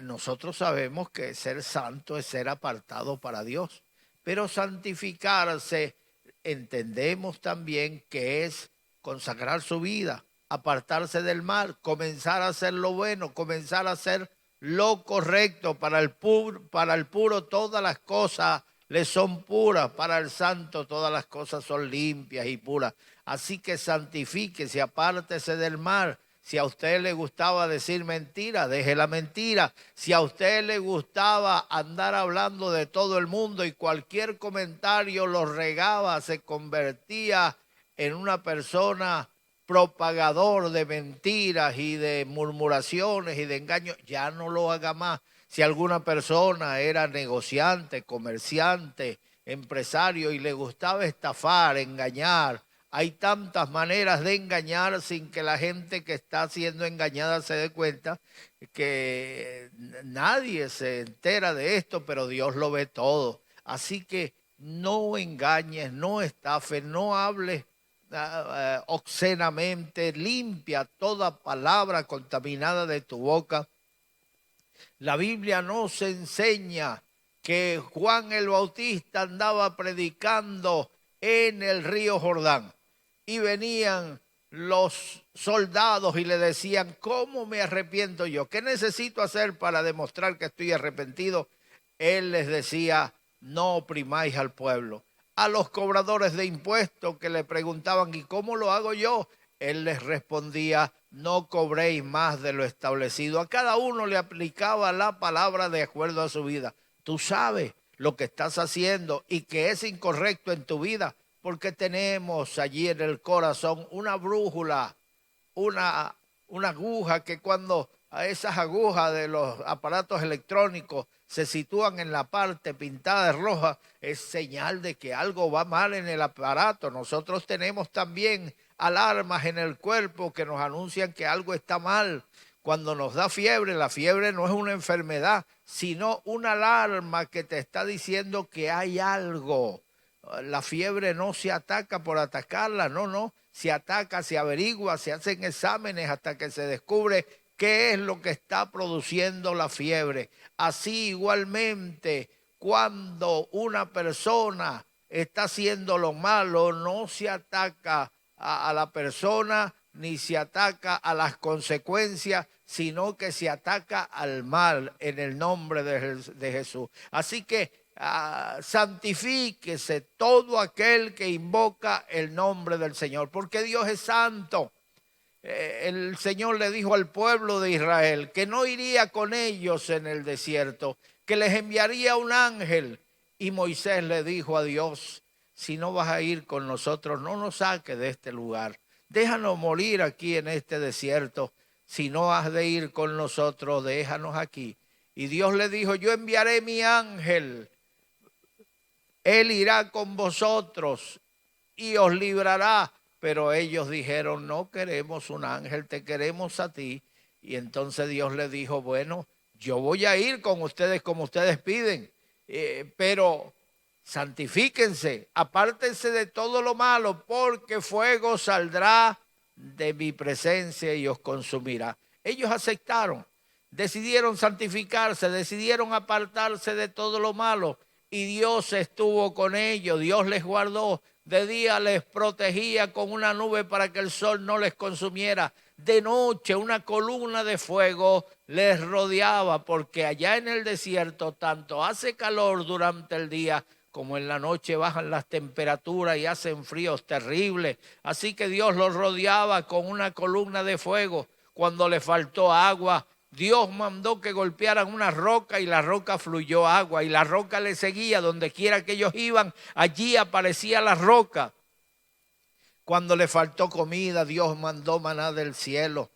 Nosotros sabemos que ser santo es ser apartado para Dios, pero santificarse entendemos también que es consagrar su vida, apartarse del mal, comenzar a hacer lo bueno, comenzar a hacer lo correcto. Para el puro todas las cosas le son puras, para el santo todas las cosas son limpias y puras. Así que santifíquese, apártese del mal. Si a usted le gustaba decir mentira, deje la mentira. Si a usted le gustaba andar hablando de todo el mundo y cualquier comentario lo regaba, se convertía en una persona propagador de mentiras y de murmuraciones y de engaños, ya no lo haga más. Si alguna persona era negociante, comerciante, empresario y le gustaba estafar, engañar, hay tantas maneras de engañar sin que la gente que está siendo engañada se dé cuenta, que nadie se entera de esto, pero Dios lo ve todo. Así que no engañes, no estafes, no hables obscenamente, limpia toda palabra contaminada de tu boca. La Biblia nos enseña que Juan el Bautista andaba predicando en el río Jordán y venían los soldados y le decían, ¿cómo me arrepiento yo? ¿Qué necesito hacer para demostrar que estoy arrepentido? Él les decía, no oprimáis al pueblo. A los cobradores de impuestos que le preguntaban, ¿y cómo lo hago yo? Él les respondía, no cobréis más de lo establecido. A cada uno le aplicaba la palabra de acuerdo a su vida. Tú sabes lo que estás haciendo y que es incorrecto en tu vida, porque tenemos allí en el corazón una brújula, una aguja que cuando a esas agujas de los aparatos electrónicos se sitúan en la parte pintada de roja, es señal de que algo va mal en el aparato. Nosotros tenemos también alarmas en el cuerpo que nos anuncian que algo está mal. Cuando nos da fiebre, la fiebre no es una enfermedad, sino una alarma que te está diciendo que hay algo. La fiebre no se ataca por atacarla, no, se ataca, se averigua, se hacen exámenes hasta que se descubre qué es lo que está produciendo la fiebre. Así igualmente, cuando una persona está haciendo lo malo, no se ataca a la persona ni se ataca a las consecuencias, sino que se ataca al mal en el nombre de Jesús. Así que santifíquese todo aquel que invoca el nombre del Señor, porque Dios es santo. El Señor le dijo al pueblo de Israel que no iría con ellos en el desierto, que les enviaría un ángel. Y Moisés le dijo a Dios, si no vas a ir con nosotros, no nos saques de este lugar. Déjanos morir aquí en este desierto. Si no has de ir con nosotros, déjanos aquí. Y Dios le dijo, yo enviaré mi ángel Él irá con vosotros y os librará. Pero ellos dijeron, no queremos un ángel, te queremos a ti. Y entonces Dios le dijo, bueno, yo voy a ir con ustedes como ustedes piden, pero santifíquense, apártense de todo lo malo, porque fuego saldrá de mi presencia y os consumirá. Ellos aceptaron, decidieron santificarse, decidieron apartarse de todo lo malo, y Dios estuvo con ellos, Dios les guardó. De día les protegía con una nube para que el sol no les consumiera. De noche una columna de fuego les rodeaba, porque allá en el desierto tanto hace calor durante el día como en la noche bajan las temperaturas y hacen fríos terribles. Así que Dios los rodeaba con una columna de fuego. Cuando le faltó agua, Dios mandó que golpearan una roca y la roca fluyó agua, y la roca le seguía donde quiera que ellos iban, allí aparecía la roca. Cuando le faltó comida, Dios mandó maná del cielo.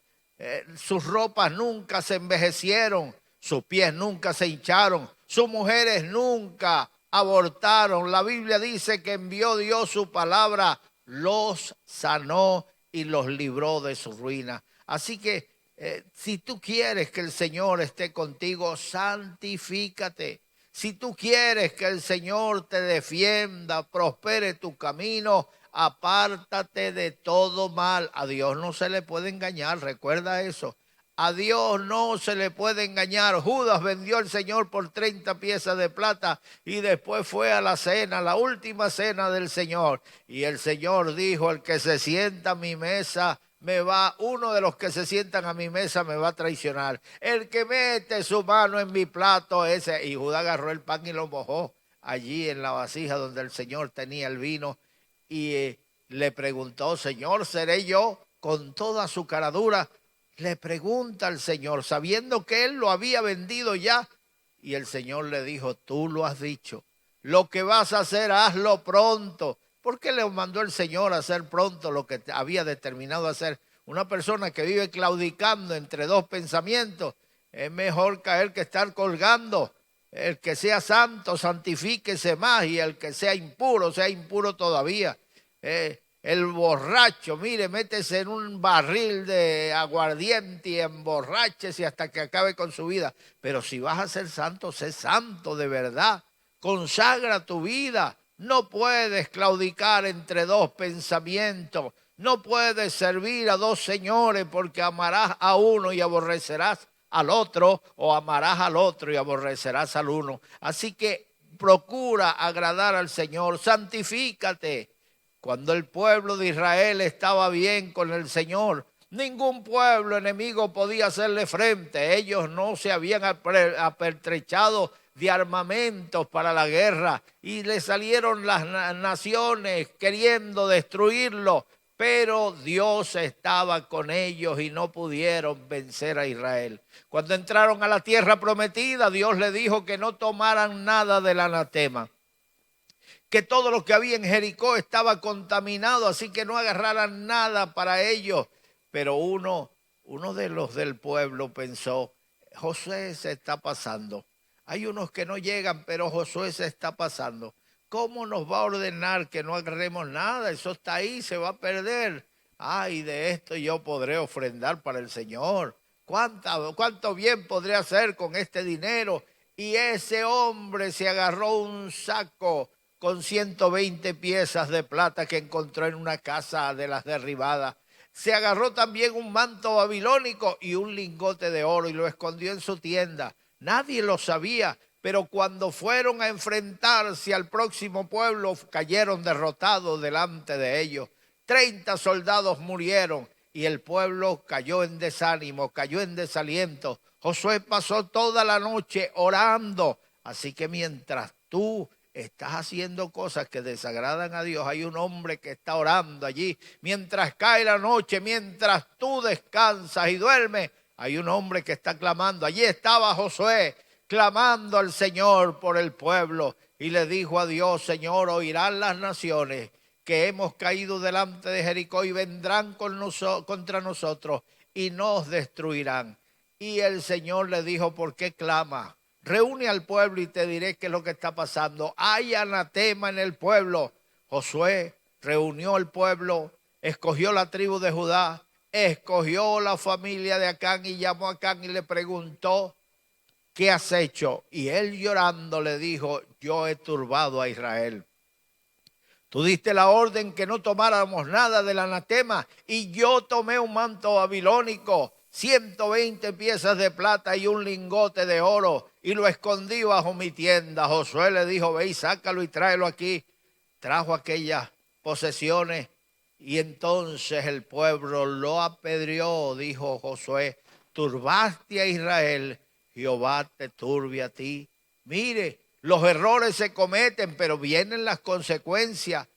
Sus ropas nunca se envejecieron, sus pies nunca se hincharon, sus mujeres nunca abortaron. La Biblia dice que envió Dios su palabra, los sanó y los libró de su ruina. Así que si tú quieres que el Señor esté contigo, santifícate. Si tú quieres que el Señor te defienda, prospere tu camino, apártate de todo mal. A Dios no se le puede engañar, recuerda eso. A Dios no se le puede engañar. Judas vendió al Señor por 30 piezas de plata y después fue a la cena, la última cena del Señor. Y el Señor dijo, el que se sienta a mi mesa, uno de los que se sientan a mi mesa me va a traicionar. El que mete su mano en mi plato, ese. Y Judas agarró el pan y lo mojó allí en la vasija donde el Señor tenía el vino. Y le preguntó, Señor, ¿seré yo? Con toda su cara dura, le pregunta al Señor, sabiendo que él lo había vendido ya. Y el Señor le dijo, tú lo has dicho. Lo que vas a hacer, hazlo pronto. ¿Por qué le mandó el Señor a hacer pronto lo que había determinado hacer? Una persona que vive claudicando entre dos pensamientos, es mejor caer que estar colgando. El que sea santo, santifíquese más, y el que sea impuro todavía. El borracho, mire, métese en un barril de aguardiente y emborráchese hasta que acabe con su vida. Pero si vas a ser santo, sé santo de verdad. Consagra tu vida. No puedes claudicar entre dos pensamientos. No puedes servir a dos señores, porque amarás a uno y aborrecerás al otro, o amarás al otro y aborrecerás al uno. Así que procura agradar al Señor, santifícate. Cuando el pueblo de Israel estaba bien con el Señor, ningún pueblo enemigo podía hacerle frente. Ellos no se habían apertrechado de armamentos para la guerra y le salieron las naciones queriendo destruirlo, pero Dios estaba con ellos y no pudieron vencer a Israel. Cuando entraron a la tierra prometida, Dios les dijo que no tomaran nada del anatema, que todo lo que había en Jericó estaba contaminado, así que no agarraran nada para ellos. Pero uno de los del pueblo pensó, Josué se está pasando. Hay unos que no llegan, pero Josué se está pasando. ¿Cómo nos va a ordenar que no agarremos nada? Eso está ahí, se va a perder. Ay, de esto yo podré ofrendar para el Señor. ¿Cuánto bien podré hacer con este dinero? Y ese hombre se agarró un saco con 120 piezas de plata que encontró en una casa de las derribadas. Se agarró también un manto babilónico y un lingote de oro y lo escondió en su tienda. Nadie lo sabía, pero cuando fueron a enfrentarse al próximo pueblo, cayeron derrotados delante de ellos. 30 soldados murieron y el pueblo cayó en desánimo, cayó en desaliento. Josué pasó toda la noche orando. Así que mientras tú estás haciendo cosas que desagradan a Dios, hay un hombre que está orando allí. Mientras cae la noche, mientras tú descansas y duermes, hay un hombre que está clamando. Allí estaba Josué clamando al Señor por el pueblo y le dijo a Dios, Señor, oirán las naciones que hemos caído delante de Jericó y vendrán contra nosotros y nos destruirán. Y el Señor le dijo, ¿por qué clamas? reúne al pueblo y te diré qué es lo que está pasando. Hay anatema en el pueblo. Josué reunió al pueblo, escogió la tribu de Judá, escogió la familia de Acán y llamó a Acán y le preguntó, ¿qué has hecho? Y él llorando le dijo, yo he turbado a Israel. Tú diste la orden que no tomáramos nada del anatema y yo tomé un manto babilónico, 120 piezas de plata y un lingote de oro y lo escondí bajo mi tienda. Josué le dijo, ve y sácalo y tráelo aquí. Trajo aquellas posesiones y entonces el pueblo lo apedreó, dijo Josué, turbaste a Israel, Jehová te turbe a ti. Mire, los errores se cometen, pero vienen las consecuencias.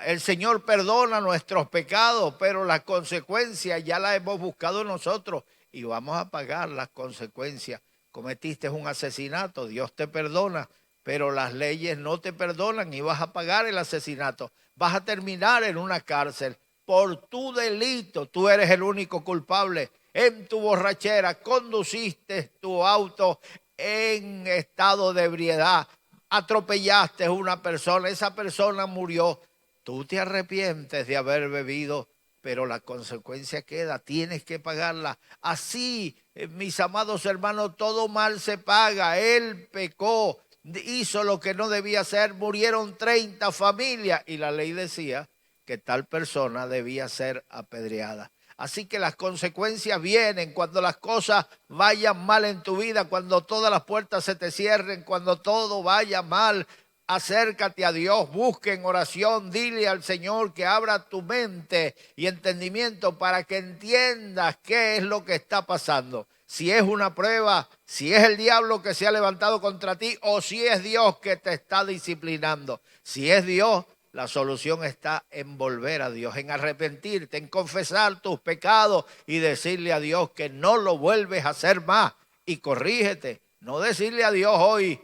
El Señor perdona nuestros pecados, pero las consecuencias ya las hemos buscado nosotros y vamos a pagar las consecuencias. Cometiste un asesinato, Dios te perdona, pero las leyes no te perdonan y vas a pagar el asesinato. Vas a terminar en una cárcel por tu delito. Tú eres el único culpable. En tu borrachera conduciste tu auto en estado de ebriedad, atropellaste a una persona, esa persona murió, tú te arrepientes de haber bebido, pero la consecuencia queda, tienes que pagarla. Así, mis amados hermanos, todo mal se paga. Él pecó, hizo lo que no debía hacer, murieron 30 familias y la ley decía que tal persona debía ser apedreada. Así que las consecuencias vienen cuando las cosas vayan mal en tu vida, cuando todas las puertas se te cierren, cuando todo vaya mal. Acércate a Dios, busque en oración, dile al Señor que abra tu mente y entendimiento para que entiendas qué es lo que está pasando. Si es una prueba, si es el diablo que se ha levantado contra ti o si es Dios que te está disciplinando. Si es Dios, la solución está en volver a Dios, en arrepentirte, en confesar tus pecados y decirle a Dios que no lo vuelves a hacer más y corrígete. No decirle a Dios hoy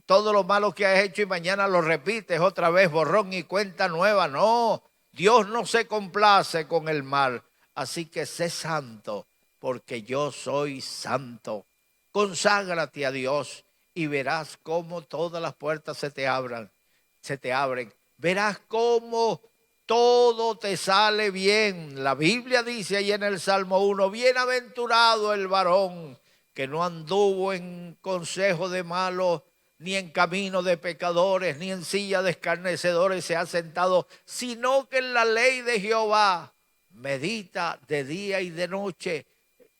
todo lo malo que has hecho y mañana lo repites otra vez, borrón y cuenta nueva. No, Dios no se complace con el mal. Así que sé santo porque yo soy santo. Conságrate a Dios y verás cómo todas las puertas se te abren. Verás cómo todo te sale bien. La Biblia dice ahí en el Salmo 1, bienaventurado el varón que no anduvo en consejo de malos, ni en camino de pecadores, ni en silla de escarnecedores se ha sentado, sino que en la ley de Jehová medita de día y de noche.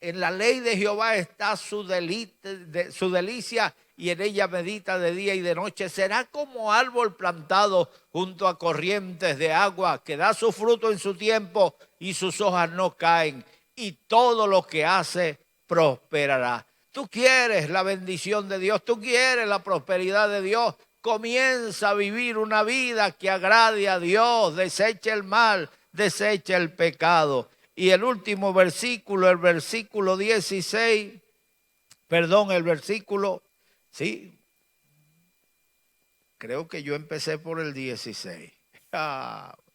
En la ley de Jehová está su delicia y en ella medita de día y de noche. Será como árbol plantado junto a corrientes de agua, que da su fruto en su tiempo y sus hojas no caen, y todo lo que hace prosperará. Tú quieres la bendición de Dios, tú quieres la prosperidad de Dios. Comienza a vivir una vida que agrade a Dios, desecha el mal, desecha el pecado. Y el último versículo, el versículo 16, el versículo, sí, creo que yo empecé por el 16.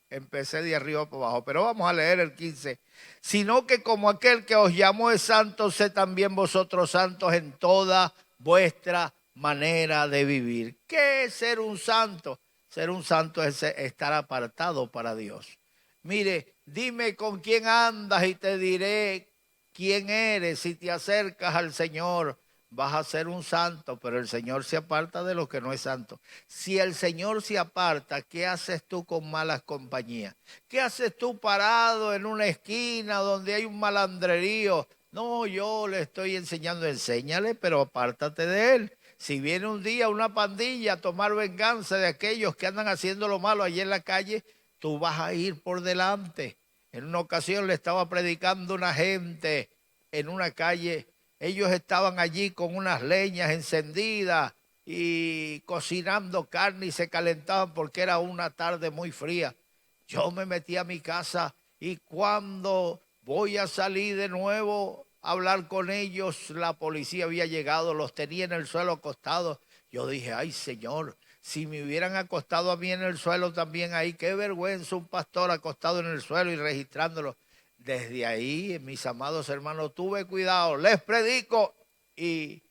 Empecé de arriba para abajo, pero vamos a leer el 15. Sino que como aquel que os llamó es santo, sé también vosotros santos en toda vuestra manera de vivir. ¿Qué es ser un santo? Ser un santo es estar apartado para Dios. Mire, dime con quién andas y te diré quién eres. Si te acercas al Señor, vas a ser un santo, pero el Señor se aparta de lo que no es santo. Si el Señor se aparta, ¿qué haces tú con malas compañías? ¿Qué haces tú parado en una esquina donde hay un malandrerío? No, yo le estoy enseñando, enséñale, pero apártate de él. Si viene un día una pandilla a tomar venganza de aquellos que andan haciendo lo malo allí en la calle, tú vas a ir por delante. En una ocasión le estaba predicando una gente en una calle. Ellos estaban allí con unas leñas encendidas y cocinando carne y se calentaban porque era una tarde muy fría. Yo me metí a mi casa y cuando voy a salir de nuevo a hablar con ellos, la policía había llegado, los tenía en el suelo acostados. Yo dije, ay Señor, si me hubieran acostado a mí en el suelo también ahí, qué vergüenza un pastor acostado en el suelo y registrándolo. Desde ahí, mis amados hermanos, tuve cuidado, les predico y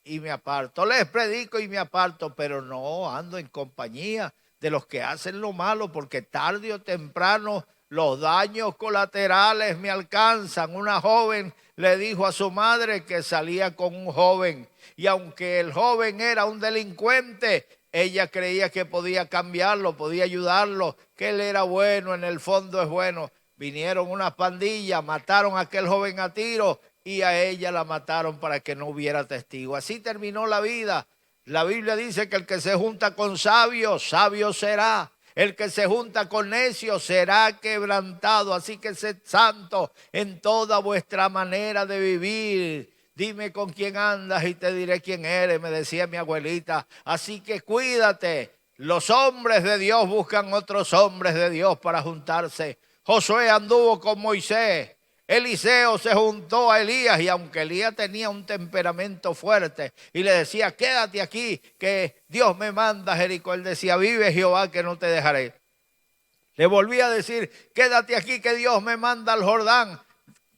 y me aparto. Les predico y me aparto, pero no ando en compañía de los que hacen lo malo, porque tarde o temprano los daños colaterales me alcanzan. Una joven le dijo a su madre que salía con un joven, y aunque el joven era un delincuente, ella creía que podía cambiarlo, podía ayudarlo, que él era bueno, en el fondo es bueno. Vinieron unas pandillas, mataron a aquel joven a tiro y a ella la mataron para que no hubiera testigo. Así terminó la vida. La Biblia dice que el que se junta con sabios, sabio será. El que se junta con necios será quebrantado. Así que sed santos en toda vuestra manera de vivir. Dime con quién andas y te diré quién eres, me decía mi abuelita. Así que cuídate. Los hombres de Dios buscan otros hombres de Dios para juntarse. Josué anduvo con Moisés. Eliseo se juntó a Elías, y aunque Elías tenía un temperamento fuerte y le decía, quédate aquí, que Dios me manda a Jericó, él decía, vive Jehová que no te dejaré. Le volvía a decir, quédate aquí, que Dios me manda al Jordán,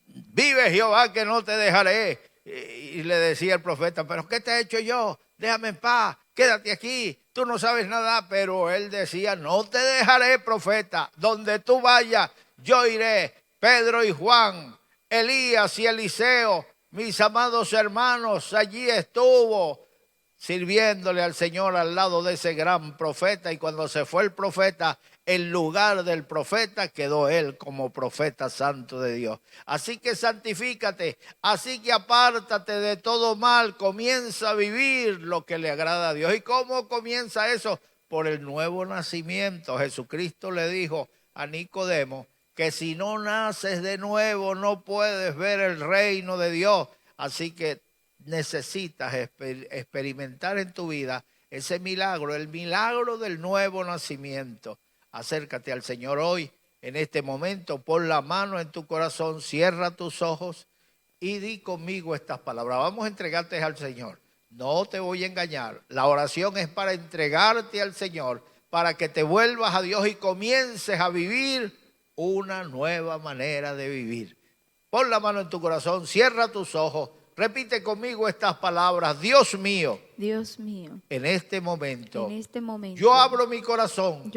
vive Jehová que no te dejaré. Y le decía el profeta, pero ¿qué te he hecho yo? Déjame en paz, quédate aquí, tú no sabes nada. Pero él decía, no te dejaré, profeta, donde tú vayas, yo iré. Pedro y Juan, Elías y Eliseo, mis amados hermanos, allí estuvo sirviéndole al Señor al lado de ese gran profeta. Y cuando se fue el profeta, en lugar del profeta quedó él como profeta santo de Dios. Así que santifícate, así que apártate de todo mal, comienza a vivir lo que le agrada a Dios. ¿Y cómo comienza eso? Por el nuevo nacimiento. Jesucristo le dijo a Nicodemo que si no naces de nuevo no puedes ver el reino de Dios. Así que necesitas experimentar en tu vida ese milagro, el milagro del nuevo nacimiento. Acércate al Señor hoy, en este momento, pon la mano en tu corazón, cierra tus ojos y di conmigo estas palabras. Vamos a entregarte al Señor. No te voy a engañar. La oración es para entregarte al Señor, para que te vuelvas a Dios y comiences a vivir una nueva manera de vivir. Pon la mano en tu corazón, cierra tus ojos, repite conmigo estas palabras. Dios mío, en este momento, yo abro mi corazón,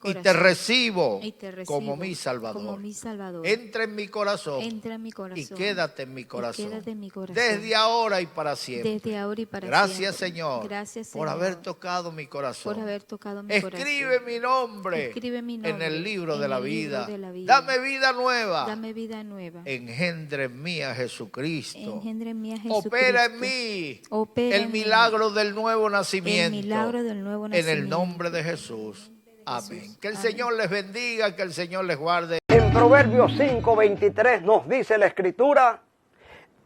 y te recibo, como mi Salvador. Entra en mi corazón, y quédate en mi corazón, desde ahora y para siempre. Gracias, Señor, por haber tocado mi corazón. Escribe mi nombre en el libro de la vida. Dame vida nueva. Engendre en mí a Jesucristo. Opera en mí el milagro del nuevo nacimiento. En el nombre de Jesús. Amén. Que el Señor les bendiga, que el Señor les guarde. En Proverbios 5:23 nos dice la Escritura: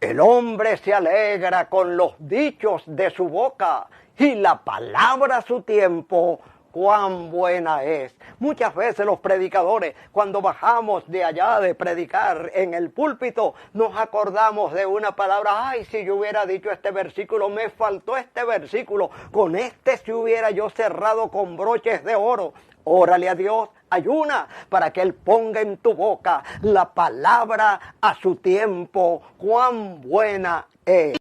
el hombre se alegra con los dichos de su boca, y la palabra a su tiempo cuán buena es. Muchas veces los predicadores, cuando bajamos de allá de predicar en el púlpito, nos acordamos de una palabra. Ay, si yo hubiera dicho este versículo, me faltó este versículo. Con este si hubiera yo cerrado con broches de oro. Órale a Dios, ayuna para que Él ponga en tu boca la palabra a su tiempo. Cuán buena es.